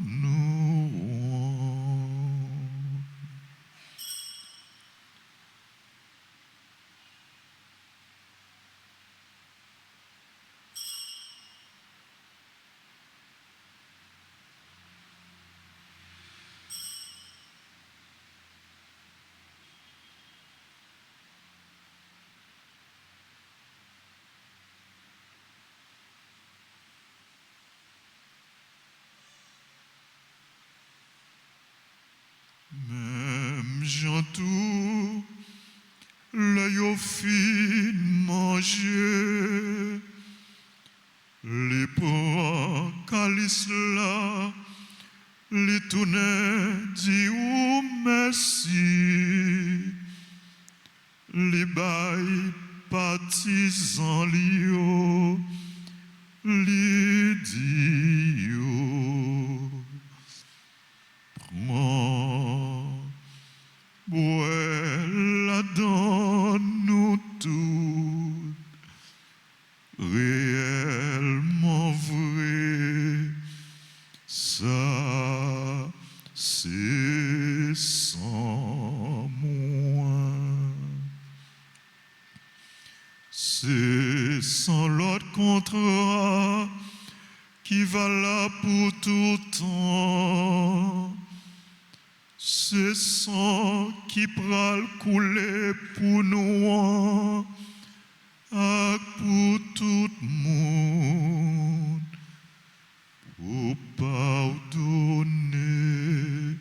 B: Même Jean tout, là yo fin manger, les prend calice là, les tourner dit ou merci, les bail partisans lio, les dit yo. Prends, bois la donne nous toutes, réellement vrai, ça c'est sans moi, c'est sans l'autre contrat qui va là pour tout temps. C'est sang qui pral couler pour nous, et pour tout le monde, pour pardonner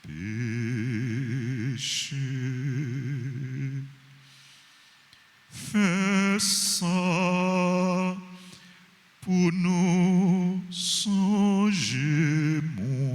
B: péché. Fais ça pour nous songer moins.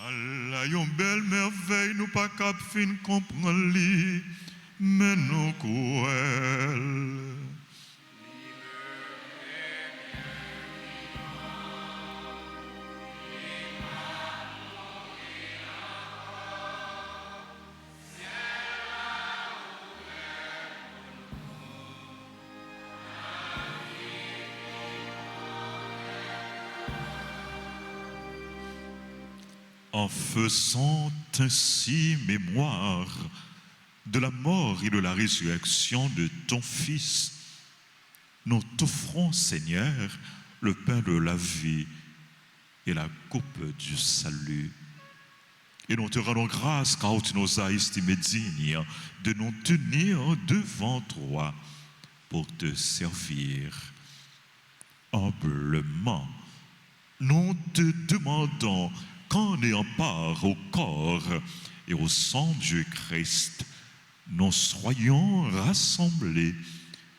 B: Allah, yon belle merveille, nous pas cap fin comprendre li, mais nous cruel. En faisant ainsi mémoire de la mort et de la résurrection de ton Fils, nous t'offrons, Seigneur, le pain de la vie et la coupe du salut. Et nous te rendons grâce car tu nous as estimés dignes de nous tenir devant toi pour te servir. Humblement, nous te demandons qu'en ayant part au corps et au sang du Christ, nous soyons rassemblés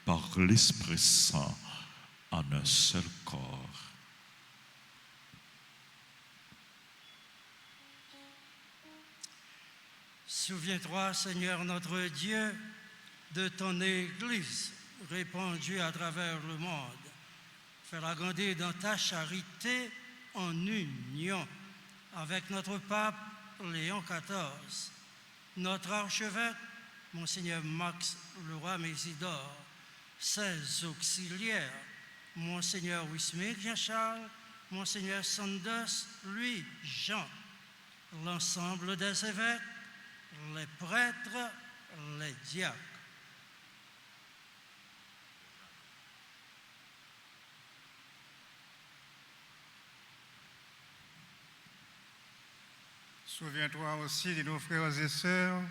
B: par l'Esprit Saint en un seul corps.
I: Souviens-toi, Seigneur notre Dieu, de ton Église répandue à travers le monde. Fais-la grandir dans ta charité en union avec notre pape Léon XIV, notre archevêque, Monseigneur Max Leroy Mésidor, ses auxiliaires, Monseigneur Wismik Jean-Charles, Monseigneur Sanders Louis Jean, l'ensemble des évêques, les prêtres, les diacres.
J: Souviens-toi aussi de nos frères et sœurs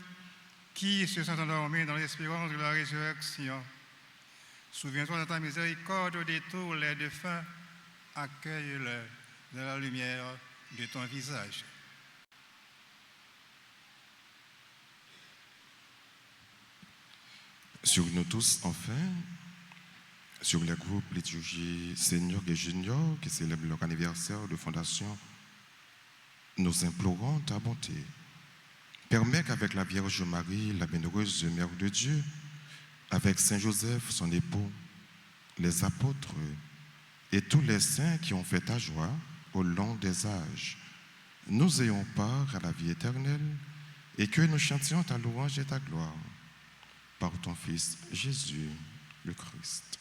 J: qui se sont endormis dans l'espérance de la résurrection. Souviens-toi de ta miséricorde de tous les défunts, accueille-les dans la lumière de ton visage.
K: Sur nous tous, enfin, sur les groupes liturgie seniors et juniors qui célèbrent leur anniversaire de fondation, nous implorons ta bonté. Permets qu'avec la Vierge Marie, la bienheureuse Mère de Dieu, avec Saint Joseph, son époux, les apôtres et tous les saints qui ont fait ta joie au long des âges, nous ayons part à la vie éternelle et que nous chantions ta louange et ta gloire par ton Fils Jésus le Christ.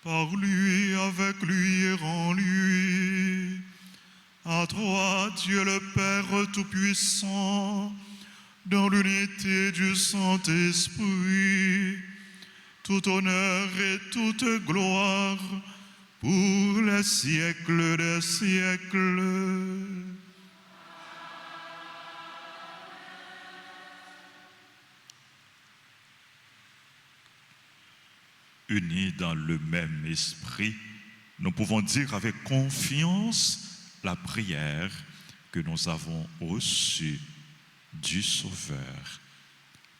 B: Par lui, avec lui et en lui, à toi, Dieu le Père Tout-Puissant, dans l'unité du Saint-Esprit, tout honneur et toute gloire pour les siècles des siècles. Unis dans le même esprit, nous pouvons dire avec confiance la prière que nous avons reçue du Sauveur.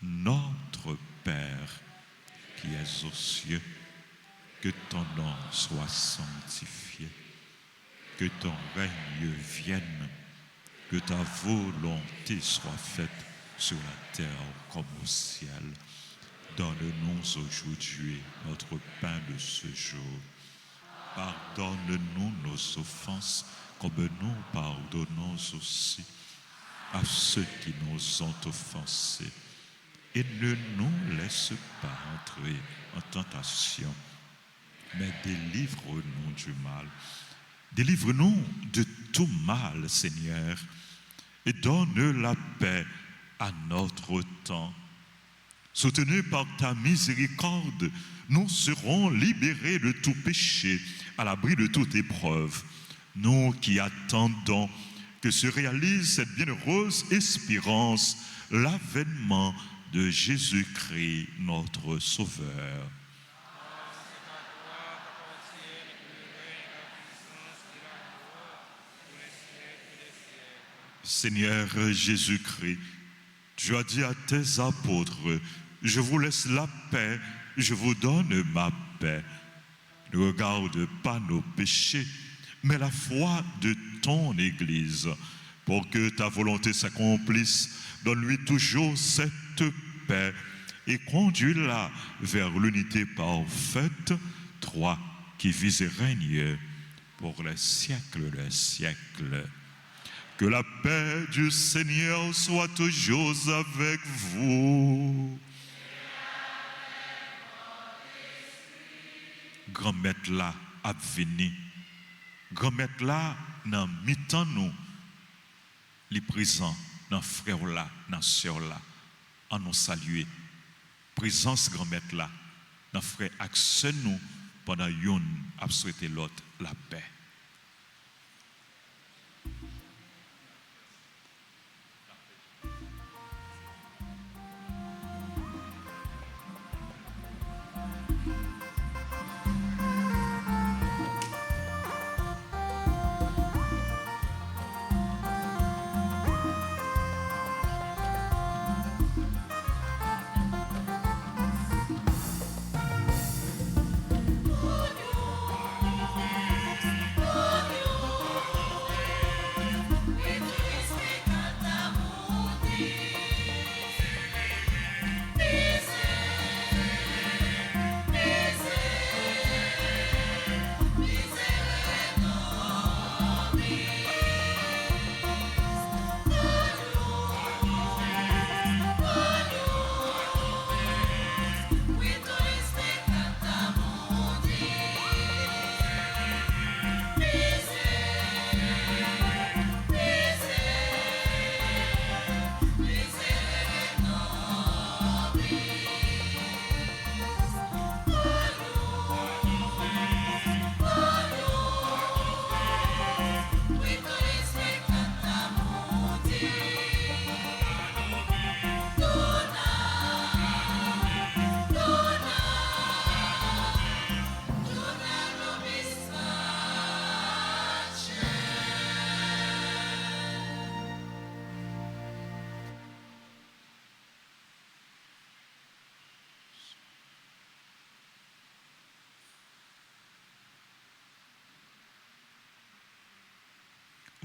B: Notre Père, qui es aux cieux, que ton nom soit sanctifié, que ton règne vienne, que ta volonté soit faite sur la terre comme au ciel. Donne-nous aujourd'hui notre pain de ce jour. Pardonne-nous nos offenses, comme nous pardonnons aussi à ceux qui nous ont offensés. Et ne nous laisse pas entrer en tentation, mais délivre-nous du mal. Délivre-nous de tout mal, Seigneur, et donne la paix à notre temps. Soutenus par ta miséricorde, nous serons libérés de tout péché, à l'abri de toute épreuve. Nous qui attendons que se réalise cette bienheureuse espérance, l'avènement de Jésus-Christ, notre Sauveur. Seigneur Jésus-Christ, tu as dit à tes apôtres, je vous laisse la paix, je vous donne ma paix. Ne regarde pas nos péchés, mais la foi de ton Église. Pour que ta volonté s'accomplisse, donne-lui toujours cette paix et conduis-la vers l'unité parfaite, toi qui vis et règnes pour les siècles des siècles. Que la paix du Seigneur soit toujours avec vous. Grand maître là a venu. Grand maître là dans mi-temps nous. Les présents dans frère là, dans sœur là, en nous saluer. Présence grand maître là, dans frère accès nous pendant yon a souhaité l'autre la paix.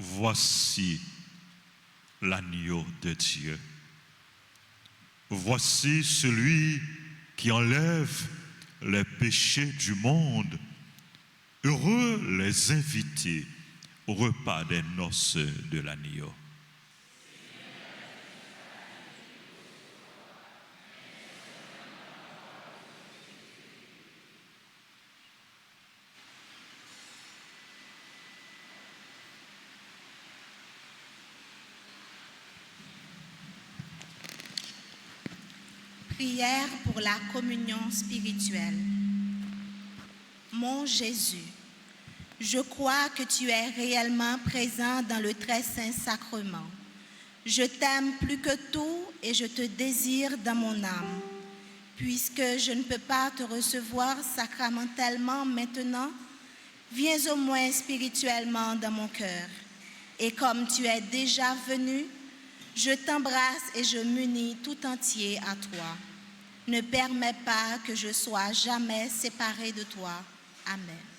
B: voici l'agneau de Dieu. Voici celui qui enlève les péchés du monde. Heureux les invités au repas des noces de l'agneau.
L: Prière pour la communion spirituelle. Mon Jésus, je crois que tu es réellement présent dans le très saint sacrement. Je t'aime plus que tout et je te désire dans mon âme. Puisque je ne peux pas te recevoir sacramentellement maintenant, viens au moins spirituellement dans mon cœur. Et comme tu es déjà venu, je t'embrasse et je m'unis tout entier à toi. Ne permets pas que je sois jamais séparé de toi. Amen.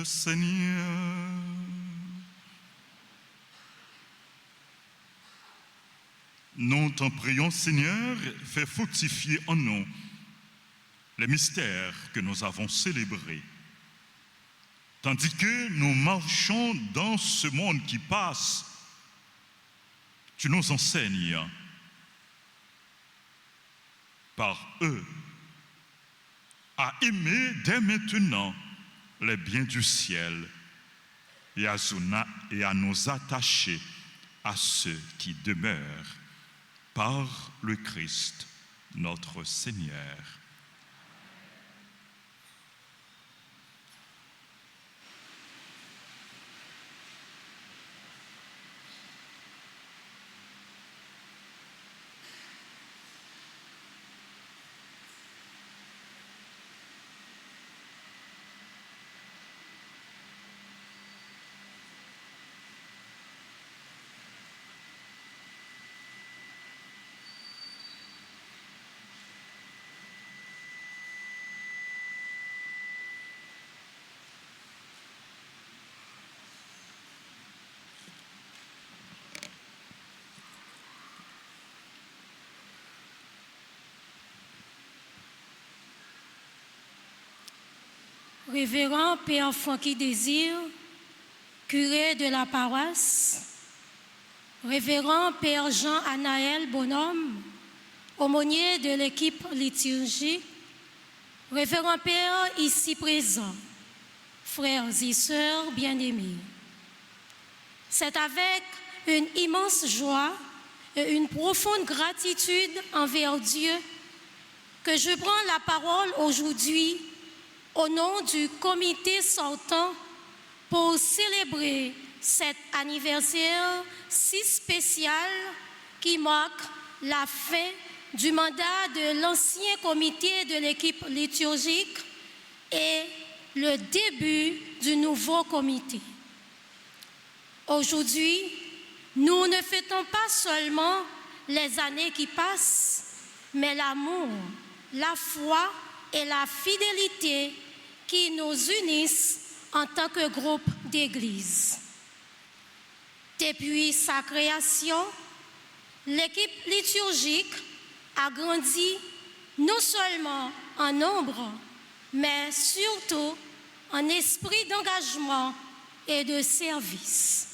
B: Seigneur. Nous t'en prions, Seigneur, fais fructifier en nous les mystères que nous avons célébrés. Tandis que nous marchons dans ce monde qui passe, tu nous enseignes par eux à aimer dès maintenant les biens du ciel et à nous attacher à ceux qui demeurent par le Christ, notre Seigneur.
M: Révérend Père Francky Désir, curé de la paroisse, Révérend Père Jean-Anaël Bonhomme, aumônier de l'équipe liturgique, Révérend Père ici présent, frères et sœurs bien-aimés. C'est avec une immense joie et une profonde gratitude envers Dieu que je prends la parole aujourd'hui au nom du comité sortant pour célébrer cet anniversaire si spécial qui marque la fin du mandat de l'ancien comité de l'équipe liturgique et le début du nouveau comité. Aujourd'hui, nous ne fêtons pas seulement les années qui passent, mais l'amour, la foi et la fidélité qui nous unissent en tant que groupe d'Église. Depuis sa création, l'équipe liturgique a grandi non seulement en nombre, mais surtout en esprit d'engagement et de service.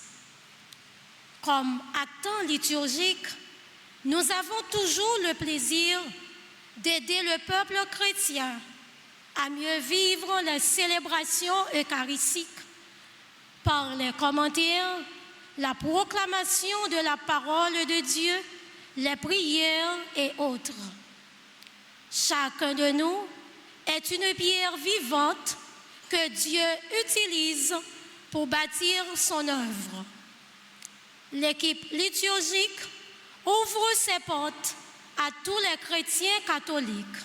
M: Comme acteurs liturgiques, nous avons toujours le plaisir d'aider le peuple chrétien à mieux vivre les célébrations eucharistiques par les commentaires, la proclamation de la parole de Dieu, les prières et autres. Chacun de nous est une pierre vivante que Dieu utilise pour bâtir son œuvre. L'équipe liturgique ouvre ses portes à tous les chrétiens catholiques,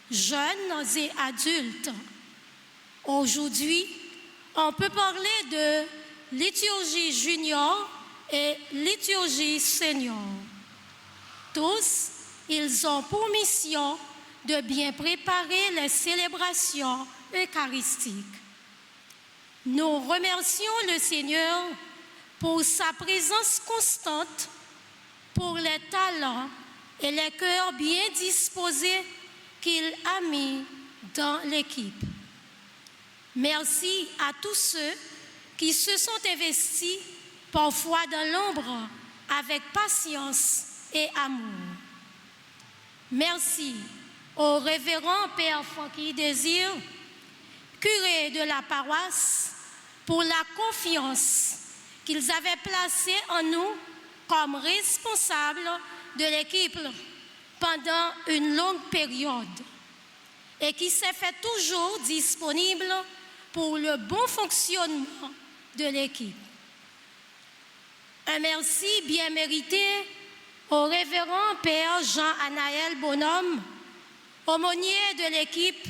M: jeunes et adultes. Aujourd'hui, on peut parler de liturgie junior et liturgie senior. Tous, ils ont pour mission de bien préparer les célébrations eucharistiques. Nous remercions le Seigneur pour sa présence constante, pour les talents et les cœurs bien disposés qu'il a mis dans l'équipe. Merci à tous ceux qui se sont investis, parfois dans l'ombre, avec patience et amour. Merci au révérend Père Francky Désir, curé de la paroisse, pour la confiance qu'ils avaient placée en nous comme responsables de l'équipe pendant une longue période et qui s'est fait toujours disponible pour le bon fonctionnement de l'équipe. Un merci bien mérité au révérend Père Jean-Anaël Bonhomme, aumônier de l'équipe,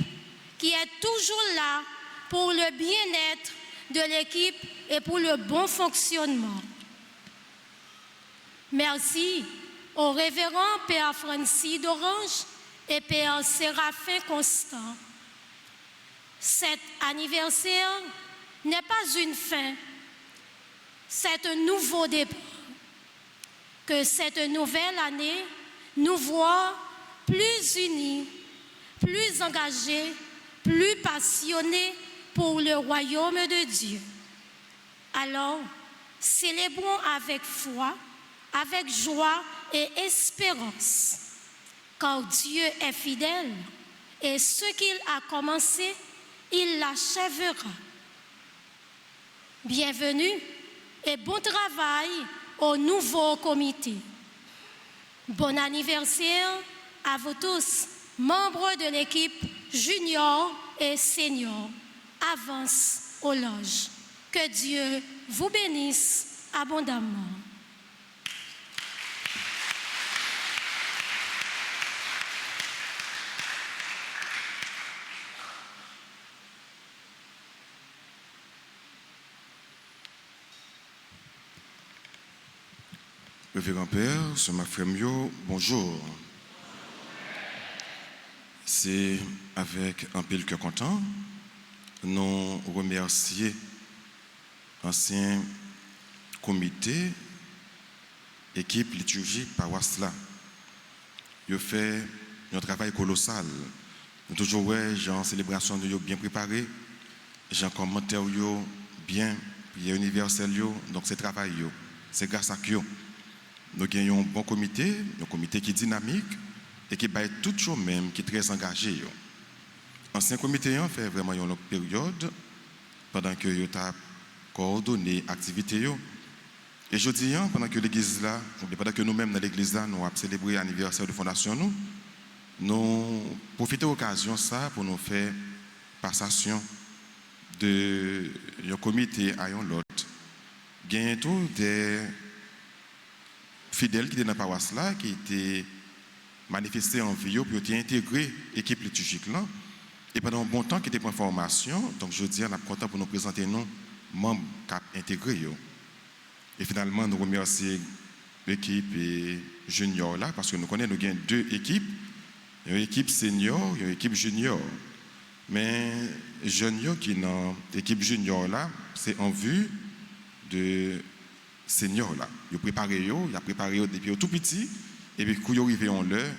M: qui est toujours là pour le bien-être de l'équipe et pour le bon fonctionnement. Merci au révérend Père Francis d'Orange et Père Séraphin Constant. Cet anniversaire n'est pas une fin, c'est un nouveau départ. Que cette nouvelle année nous voit plus unis, plus engagés, plus passionnés pour le royaume de Dieu. Alors, célébrons avec foi, avec joie et espérance, car Dieu est fidèle et ce qu'il a commencé, il l'achèvera. Bienvenue et bon travail au nouveau comité. Bon anniversaire à vous tous, membres de l'équipe junior et senior. Avance aux loges. Que Dieu vous bénisse abondamment.
K: Révérend Père, ce ma frère Mio, bonjour. C'est avec un pile cœur content, nous remercions l'ancien comité, équipe liturgie paroisse là. Ils ont fait un travail colossal. Nous toujours en célébration de bien préparé, en commentaire bien, prière universelle, donc c'est travail, c'est grâce à eux. Nous avons un bon comité, un comité qui est dynamique et qui est toujours même, qui est très engagé. L'ancien comité a fait vraiment une longue période pendant que nous avons coordonné l'activité. Et je dis, pendant que l'église là, pendant que nous-mêmes dans l'église là, nous avons célébré l'anniversaire de fondation, nous profitons de l'occasion ça pour nous faire passation de un comité à un autre. Gagnez tout des fidèles qui étaient dans la paroisse là, qui étaient manifestés en vie pour intégrer l'équipe liturgique là. Et pendant un bon temps qui était pour formation, donc je dis, on est content pour nous présenter nos membres qui ont intégré. Et finalement, nous remercions l'équipe junior là, parce que nous connaissons, nous avons deux équipes, une équipe senior et une équipe junior. Mais junior qui est dans l'équipe junior là, c'est en vue de senior là. Il a préparé depuis tout petit, et puis quand ils arrivent en l'heure,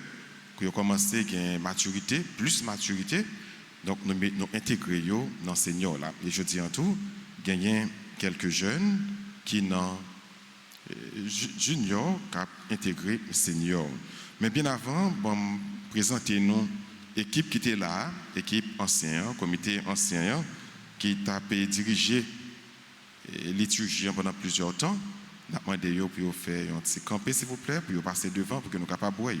K: quand ils ont commencé à gagner maturité, plus maturité, donc nous intégrons dans senior là. Et je dis en tout, gagner quelques jeunes qui sont junior qui ont intégré senior. Mais bien avant, bon, présentez-nous l'équipe qui était là, l'équipe ancienne, comité ancien, qui a dirigé liturgie pendant plusieurs temps. Nous avons demandé pour faire un petit campé, s'il vous plaît, pour passer devant, pour que nous soyons capables de boire.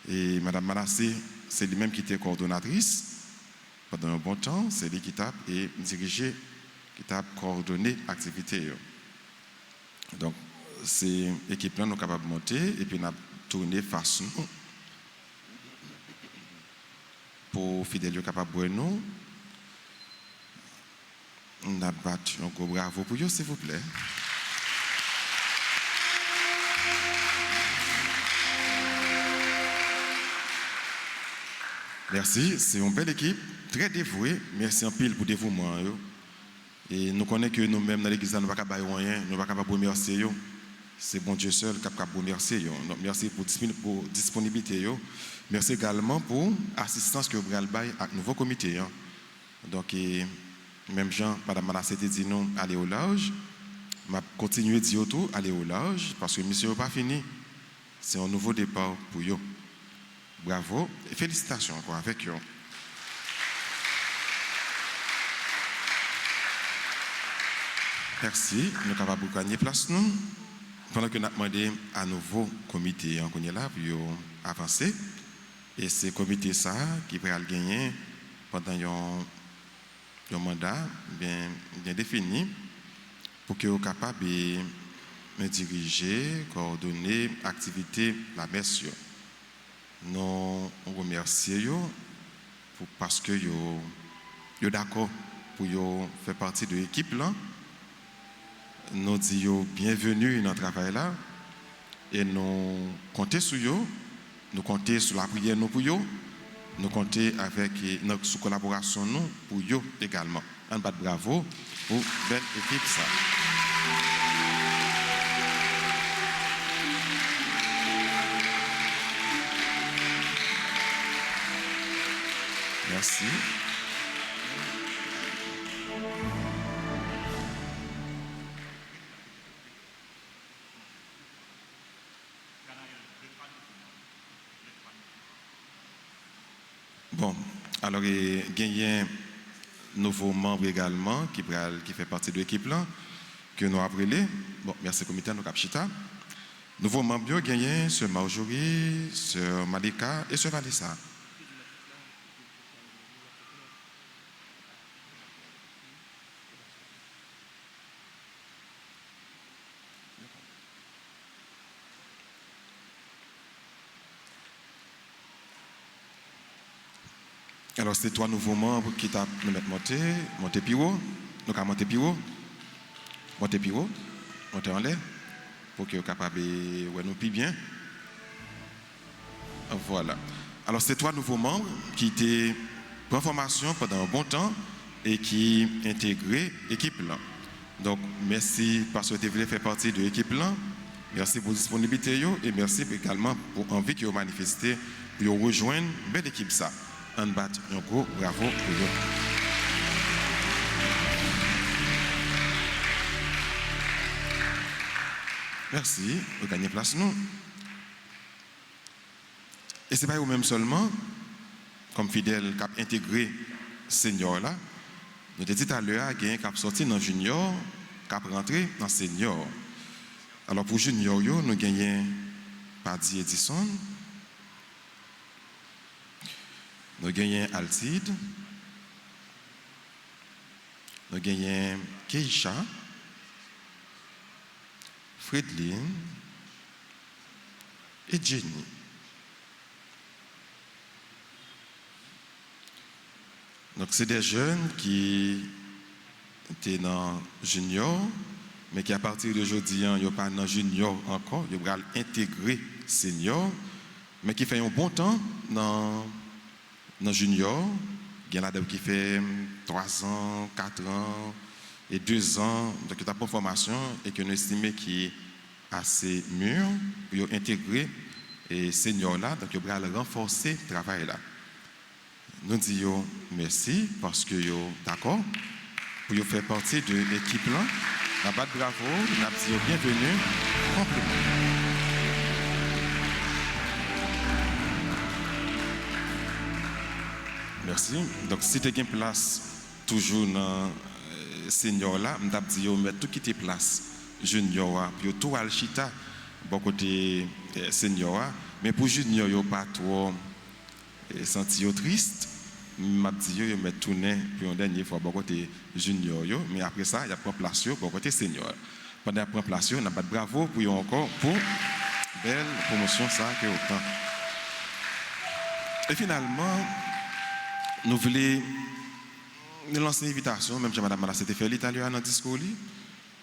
K: Et Mme Manassé, c'est lui-même qui était coordonnatrice pendant un bon temps, c'est lui qui a dirigé, qui a coordonné l'activité. Donc, c'est l'équipe-là, nous sommes capables de monter, et puis nous avons tourné face nous pour fidèles capables de boire nous. On a battu un gros bravo pour eux, s'il vous plaît. Merci, c'est une belle équipe, très dévouée. Merci en pile pour le dévouement. Et nous connaissons que nous-mêmes dans l'église, nous ne pouvons pas faire rien, nous ne pouvons pas remercier. C'est bon Dieu seul qui peut remercier. Donc merci pour disponibilité. Merci également pour l'assistance que vous avez avec le nouveau comité. Donc, même Jean, Mme Manassé dit nous aller au large. Je vais continuer à dire tout, aller au large, parce que monsieur n'est pas fini. C'est un nouveau départ pour eux. Bravo et félicitations encore avec eux. Merci, nous sommes capables de gagner place nous. Pendant que nous avons demandé à nouveau comité qu'on est là pour avancer. Et c'est le comité ça qui va gagner pendant un mandat bien défini pour que vous soyez capable de diriger, coordonner l'activité de la messe. Nous remercions parce que vous êtes d'accord pour faire partie de l'équipe là. Nous disons bienvenue dans le travail là et nous comptons sur vous, nous comptons sur la prière nous pour vous, nous comptons avec notre collaboration nous pour vous également. On bat bravo pour belle équipe ça. Merci. Bon, alors il y a un nouveau membre également qui fait partie de l'équipe là, que nous appelons. Bon, merci comité, nous capchita. Nouveau membre, il y a Sœur Marjorie, Sœur Malika et Sœur Vanessa. Alors, c'est trois nouveaux membres qui t'ont monté piro, nous avons monté piro, monter en l'air, pour qu'ils soient capables de nous plus bien. Voilà. Alors, c'est trois nouveaux membres qui étaient en formation pendant un bon temps et qui intégré l'équipe là. Donc, merci parce que vous voulez faire partie de l'équipe là. Merci pour la disponibilité et merci également pour l'envie que vous manifestez pour rejoindre une belle équipe ça. On bat un gros bravo pour eux. Merci, vous gagnez place nous. Et ce n'est pas vous-même seulement, comme fidèle qui a intégré senior là. Nous avons dit tout à l'heure, il y a un qui a sorti dans junior, qui a rentré dans senior. Alors pour junior, nous gagnons Paddy Edison. Nous gagnons Altide, nous gagnons Keisha, Fredline et Jenny. Donc c'est des jeunes qui étaient dans junior, mais qui à partir d'aujourd'hui, ils ne sont pas dans junior encore, ils vont intégrer senior, mais qui font un bon temps dans junior. Il y en a qui fait 3 ans, 4 ans et 2 ans, donc ils ont une formation et que nous estimons qui est assez mûr pour intégrer et senior là, donc ils vont renforcer le travail là. Nous disons merci parce que vous êtes d'accord pour faire partie de l'équipe là. Nous avons bravo, nous avons bienvenue, compliment. Merci. Donc, si tu as une place toujours dans senior là, je vais dire mettre tout quitter place junior, puis tout alchita bon côté senior, mais pour junior yo pas trop senti triste, je vais dire mettre tourner puis une dernière fois bon côté junior yo, mais après ça, il y a prend place yo bon côté senior. Pendant prend place yo, on a pas bravo pour encore pour belle promotion ça que autant. Et finalement nous voulons lancer une invitation, même si Mme Mala s'était fait l'italien dans le discours,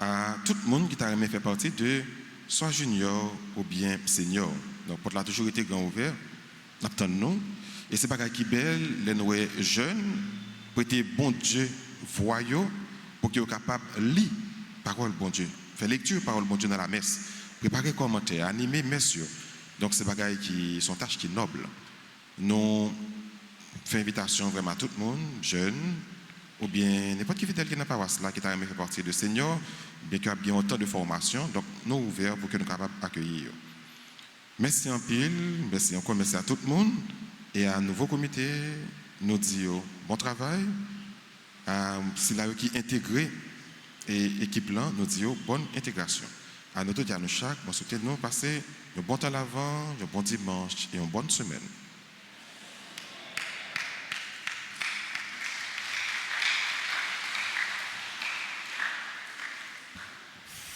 K: à tout le monde qui t'a fait partie de soit junior ou bien senior. Donc, pour la toujours été grand ouvert, nous. Et c'est pas qui belle, les nous jeunes, pour être bon Dieu, voyons, pour qu'ils soient capables de lire parole bon Dieu, faire lecture parole bon Dieu dans la messe, préparer commentaires, animer messieurs. Donc, c'est des qui sont tâches qui nobles. Nous fait invitation vraiment à tout le monde, jeunes, ou bien n'importe qui fidèle qui n'a pas là, qui t'a fait partie de senior, bien qu'il y a bien autant de formation, donc nous ouverts pour que nous soyons capables d'accueillir. Merci en pile, merci encore, merci à tout le monde, et à un nouveau comité, nous disons bon travail, c'est là qui intégré et équipe là, nous disons bonne intégration. À notre diagnostic, chaque, bon souhaitez nous passer un bon temps à l'avant, un bon dimanche et une bonne semaine.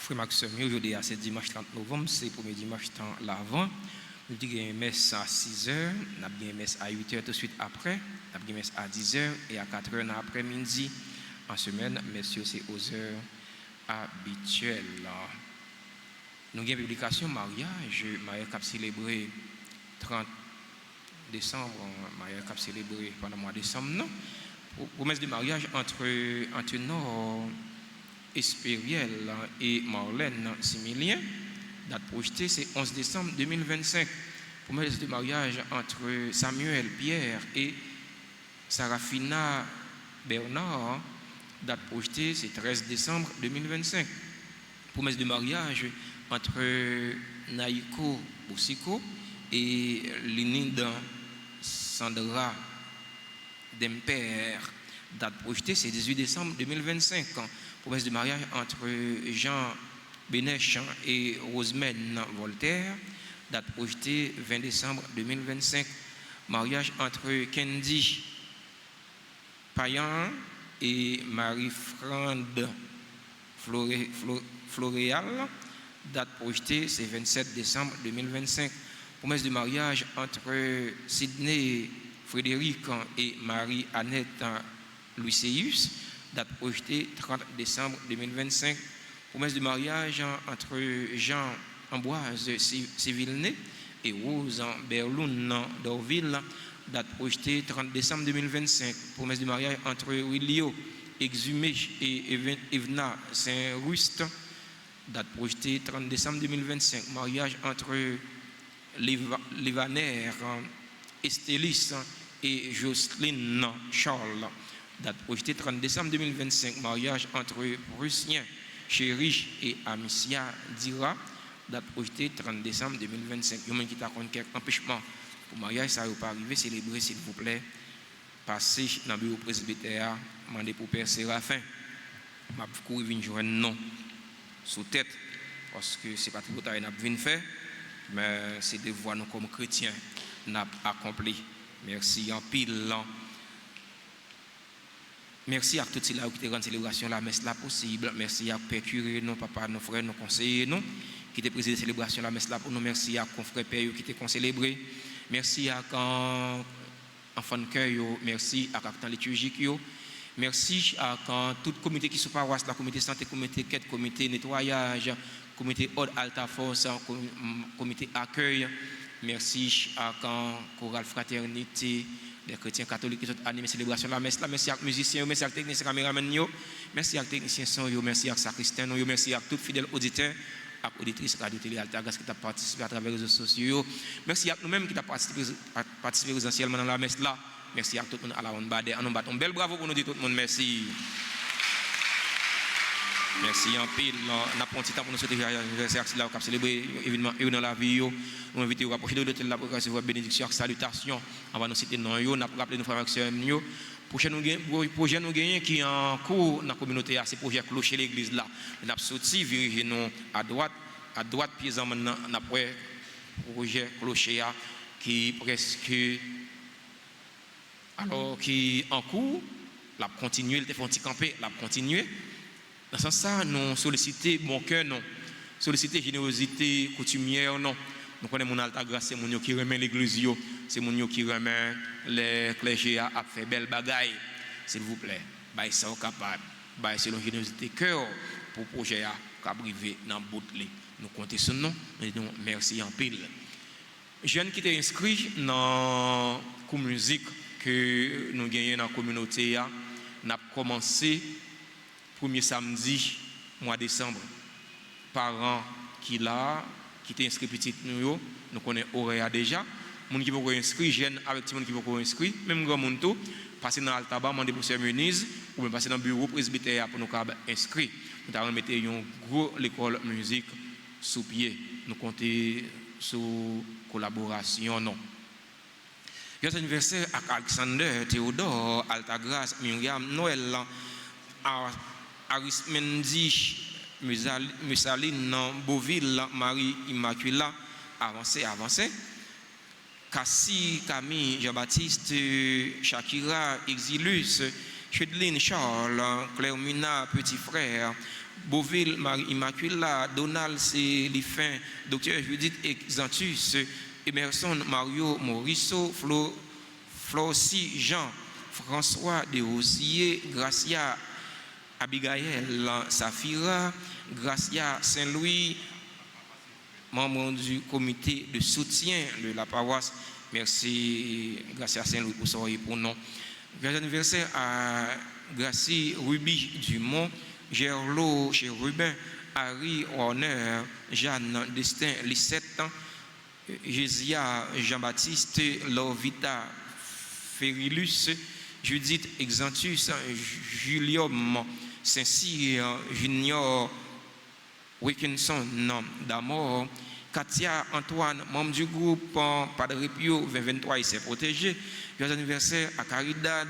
F: Frère Maxime, aujourd'hui, c'est dimanche 30 novembre, c'est le premier dimanche temps l'avant. Nous avons une messe à 6h, nous avons une messe à 8h tout de suite après, nous avons une messe à 10h et à 4h dans l'après-midi. En semaine, messieurs, c'est aux heures habituelles. Nous avons une publication mariage, mariage cap célébré 30 décembre, mariage cap célébré pendant le mois de décembre, non? promesse de mariage entre Antenor Espériel et Marlène Similien. Date projetée, c'est 11 décembre 2025. Promesse de mariage entre Samuel Pierre et Sarafina Bernard. Date projetée, c'est 13 décembre 2025. Promesse de mariage entre Naïko Boussiko et Linida Sandra Demper. Date projetée, c'est 18 décembre 2025. Promesse de mariage entre Jean Bénèche et Rosemène Voltaire. Date projetée, 20 décembre 2025. Mariage entre Candy Payan et Marie-Frande Floréal. Date projetée, c'est 27 décembre 2025. Promesse de mariage entre Sidney Frédéric et Marie-Annette Louiseus. Date projetée, 30 décembre 2025. Promesse de mariage entre Jean-Ambroise Sévillené et Rose Berloun d'Orville. Date projetée, 30 décembre 2025. Promesse de mariage entre Willio Exhumé et Evna Saint-Rust. Date projetée, 30 décembre 2025. Mariage entre Lévaner Estélis et Jocelyne Charles. Date projetée, 30 décembre 2025. Mariage entre Prussien Chéri et Amicia Dira. Date projetée, 30 décembre 2025. Il y a qui t'a quelques empêchements pour mariage, ça ne va pas arriver. Célébrez, s'il vous plaît. Passez dans le bureau presbytère, demandez pour Père Séraphin. Je vais courir joindre non sous tête, parce que ce n'est pas tout le temps qu'on a fait, mais c'est des voies nous comme chrétiens n'a accompli. Merci en pile. Merci à tous ceux qui ont rendu célébration la messe là possible. Merci à Père Curé, nos papas, nos frères, nos conseillers, nous qui ont présidé la célébration la messe là pour nous. Merci à confrères Père qui ont célébré. Merci à quand enfants de cœur, merci à quand liturgique. Merci à quand tout comité qui sont paroisse, la comité santé, comité quête, comité nettoyage, comité ordre alta force, comité accueil. Merci à quand chorale fraternité, les chrétiens catholiques qui ont animé la célébration de la messe. Merci à les musiciens, merci à les techniciens caméramans, merci à les techniciens son, merci à les sacristains, merci à tous les fidèles auditeurs, à auditrices Radio Télé Alta Grâce qui ont participé à travers les réseaux sociaux. Merci à nous-mêmes qui avons participé essentiellement dans la messe là. Merci à tout le monde à la ronde badé. On bat un bel bravo pour nous dire tout le monde merci. Merci en pile. On a pris un petit temps pour nous souhaiter l'anniversaire qui a célébré évidemment dans la vie. Nous invitons à approcher de l'hôtel pour recevoir bénédiction et salutations. Avant de nous citer non, on a rappelé nos frères et sœurs. Projet nous gagnons qui est en cours dans la communauté, c'est le projet clocher l'église là. On a sorti, viré nous à droite, pieds en maintenant, on a pris le projet clocher qui presque. Alors qui en cours, la continuer, il faut camper, la continuer. Dans ce sens, nous solliciter bon cœur, non. Solliciter générosité coutumière, non. Nous connaissons mon alta grâce, c'est mon qui remet l'église, c'est mon qui remet les clergés à faire belle bagaille. S'il vous plaît, bah ça capable, bah c'est une générosité cœur pour le projet à briver dans bout de nous comptons sur nous, mais nous merci en pile. Jeunes qui étaient inscrits dans la musique que nous gagnons dans la communauté, nous avons commencé le 1er samedi, mois de décembre. Parents qui étaient inscrits petit nous connaissons Auréa déjà. Les gens qui vont inscrire, jeunes avec les gens qui vont inscrire, même grand monde tout, passer dans l'altaba, demander pour Sœur Muniz, ou même passer dans le bureau presbytère pour nous inscrire. Nous avons mis une grosse école musique sous pied. Nous comptons sur collaboration. Non. Il y a un anniversaire avec Alexander, Théodore, Altagrace, Myriam, Noël, Arismendi, Mussaline, Beauville, Marie Immaculée, avancez. Cassie, Camille, Jean-Baptiste, Shakira, Exilus, Chedeline, Charles, Clermina, Petit Frère, Beauville, Marie Immaculée, Donald, Célifin, Docteur Judith Exantus, Emerson, Mario, Mauriceau, Flossi, Jean, François Desrosiers, Gracia, Abigail, Safira, Gracia, Saint-Louis, membre du comité de soutien de la paroisse. Merci, Gracia Saint-Louis, pour ça et pour nous. Joyeux anniversaire à Gracie Ruby Dumont, Gerlo chez Rubin, Harry Horner, Jeanne Destin, Lisette, Jésia Jean-Baptiste, Lovita Ferilus, Judith Exantus, Julium Saint-Cyr, Junior Wilkinson d'Amour, Katia Antoine, membre du groupe Padre Pio 2023 et s'est protégé. Joyeux anniversaire à Caridad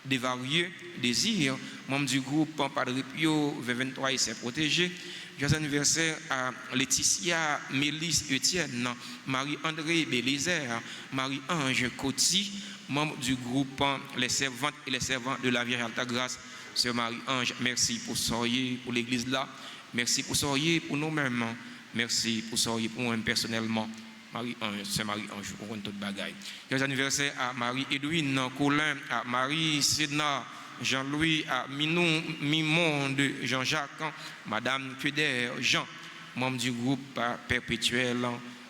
F: Desvarieux Désir, membre du groupe Padre Pio 2023 et s'est protégé. Joyeux anniversaire à Laetitia Mélisse Etienne, Marie-André Bélizer, Marie-Ange Coty, membre du groupe Les Servantes et les Servants de la Vierge Alta Grâce. Sœur Marie-Ange, merci pour soyez pour l'église là. Merci pour soyez pour nous-mêmes. Merci pour soyez pour moi personnellement. Marie-Ange, Sœur Marie-Ange, pour tout bagaille. Joyeux anniversaire à Marie-Edwine Colin, à Marie-Sénat, Jean-Louis, à Mimon de Jean-Jacques, Madame Cuder Jean, membre du groupe perpétuel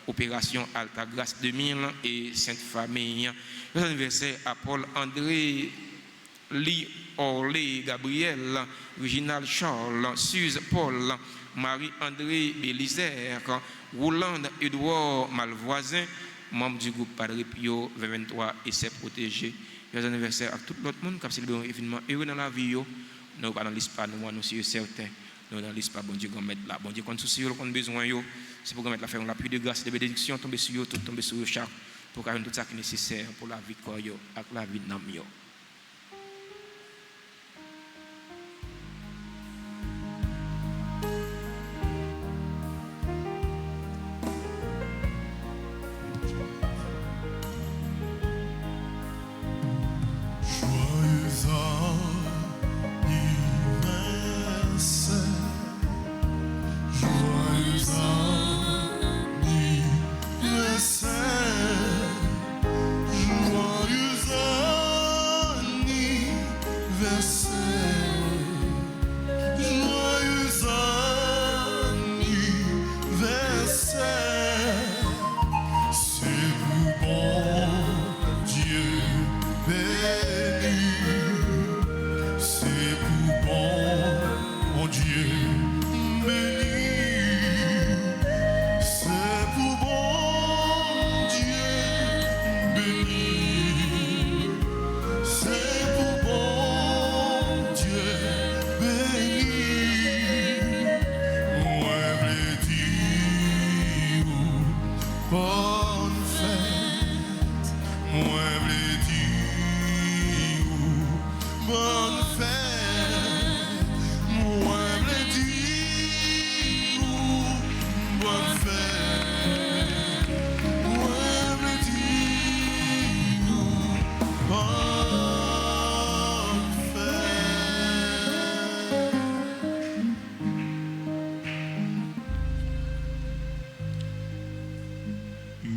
F: Opération Alta Grâce 2000 et Sainte Famille. Joyeux anniversaire à Paul-André Lee Orlé Gabriel, Reginald Charles, Suze Paul, Marie-André Bélizer, Roland Edouard Malvoisin, membre du groupe Padre Pio 2023 et s'est protégé. Joyeux anniversaire à tout l'autre monde qui a célébré un événement heureux dans la vie. Nous ne pas dans l'espace, nous sommes certains. Nous dans l'espace, bon Dieu, qu'on mette là. Bon Dieu, qu'on soucie, qu'on a besoin. C'est pour qu'on mette la faire la pluie de grâce, de bénédiction, tomber sur eux, tomber sur eux chaque, pour qu'on ait tout ça qui est nécessaire pour la vie de corps, avec la vie de l'âme.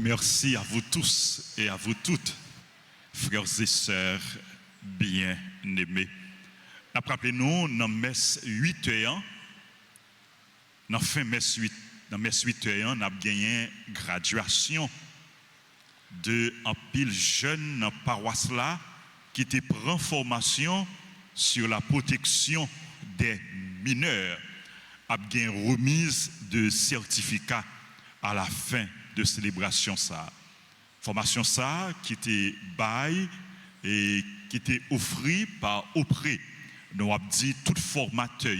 B: Merci à vous tous et à vous toutes, frères et sœurs bien-aimés. Rappelez-nous, dans messe 8h, dans fin messe 8h, on a gagné une graduation de un pile jeune dans paroisse là qui était prend formation sur la protection des mineurs. A gagné remise de certificat à la fin de célébration ça. Formation ça qui était bail et qui était offert par Auprès. Nous avons dit tout formateur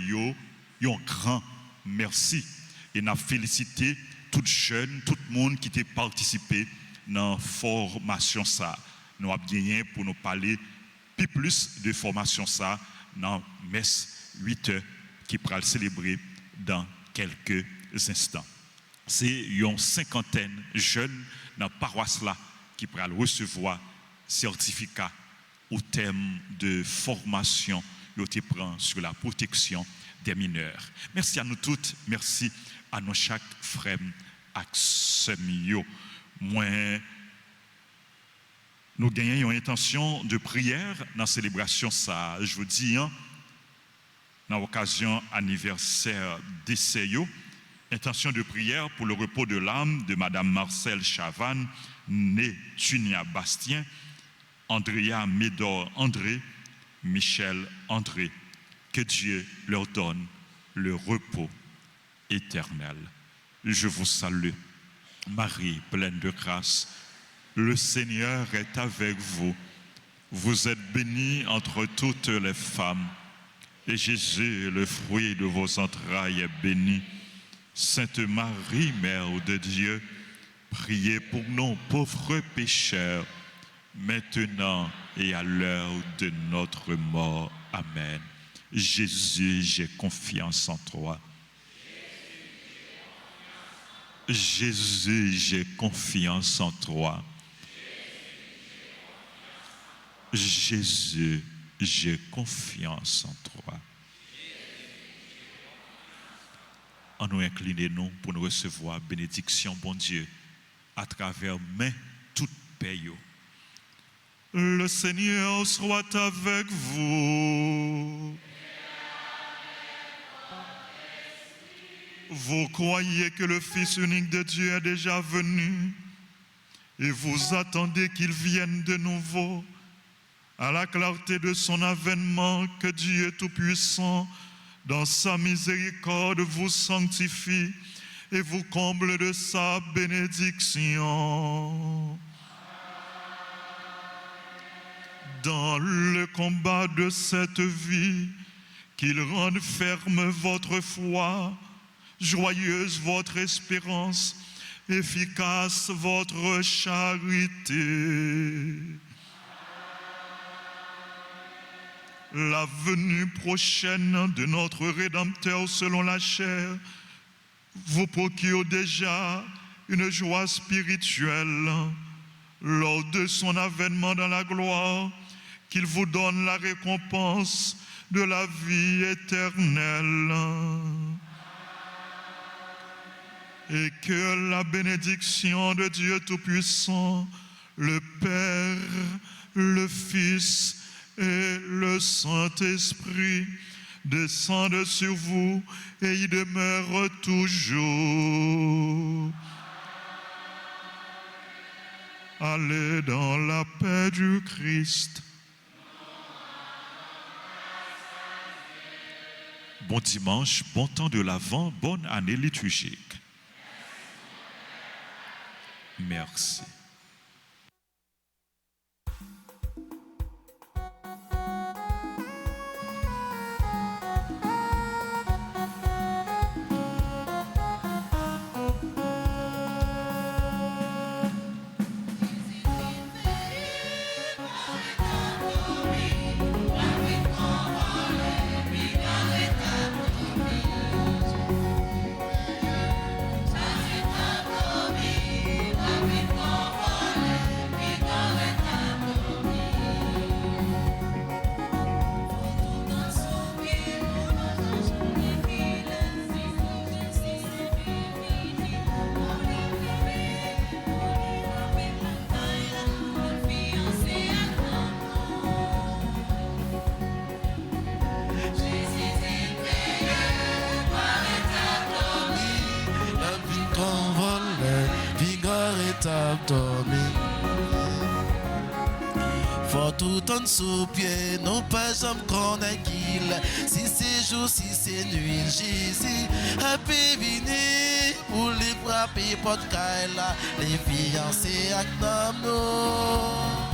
B: un grand merci et nous avons félicité tout jeune, tout le monde qui était participé dans la formation ça. Nous avons gagné pour nous parler plus de formation ça dans messe 8h qui pourra le célébrer dans quelques instants. C'est une cinquantaine de jeunes dans la paroisse là qui pourront recevoir certificat au thème de formation qui prend sur la protection des mineurs. Merci à nous toutes, merci à nos chaque frères et sœurs. Moi, nous gagnons une intention de prière dans la célébration ça. Je vous dis, dans l'occasion anniversaire d'essai, intention de prière pour le repos de l'âme de Madame Marcel Chavannes, née Tunia Bastien, Andrea Médor André, Michel André. Que Dieu leur donne le repos éternel. Je vous salue, Marie, pleine de grâce. Le Seigneur est avec vous. Vous êtes bénie entre toutes les femmes. Et Jésus, le fruit de vos entrailles, est béni. Sainte Marie, Mère de Dieu, priez pour nous pauvres pécheurs, maintenant et à l'heure de notre mort. Amen. Jésus, j'ai confiance en toi. Jésus, j'ai confiance en toi. Jésus, j'ai confiance en toi. En nous inclinez-nous pour nous recevoir bénédiction, bon Dieu, à travers main toute paix. Le Seigneur soit avec vous. Vous croyez que le Fils unique de Dieu est déjà venu et vous attendez qu'il vienne de nouveau à la clarté de son avènement, que Dieu Tout-Puissant, dans sa miséricorde, vous sanctifie et vous comble de sa bénédiction. Dans le combat de cette vie, qu'il rende ferme votre foi, joyeuse votre espérance, efficace votre charité. La venue prochaine de notre Rédempteur selon la chair vous procure déjà une joie spirituelle lors de son avènement dans la gloire, qu'il vous donne la récompense de la vie éternelle. Et que la bénédiction de Dieu Tout-Puissant, le Père, le Fils et le Saint-Esprit descendent sur vous et y demeurent toujours. Allez dans la paix du Christ. Bon dimanche, bon temps de l'Avent, bonne année liturgique. Merci.
N: Faut tout en sous-pied, non pas jamais qu'on a qu'il. Si c'est jour, si c'est nuit, Jésus a péviné pour les frapper, pot là, les fiancés avec nous.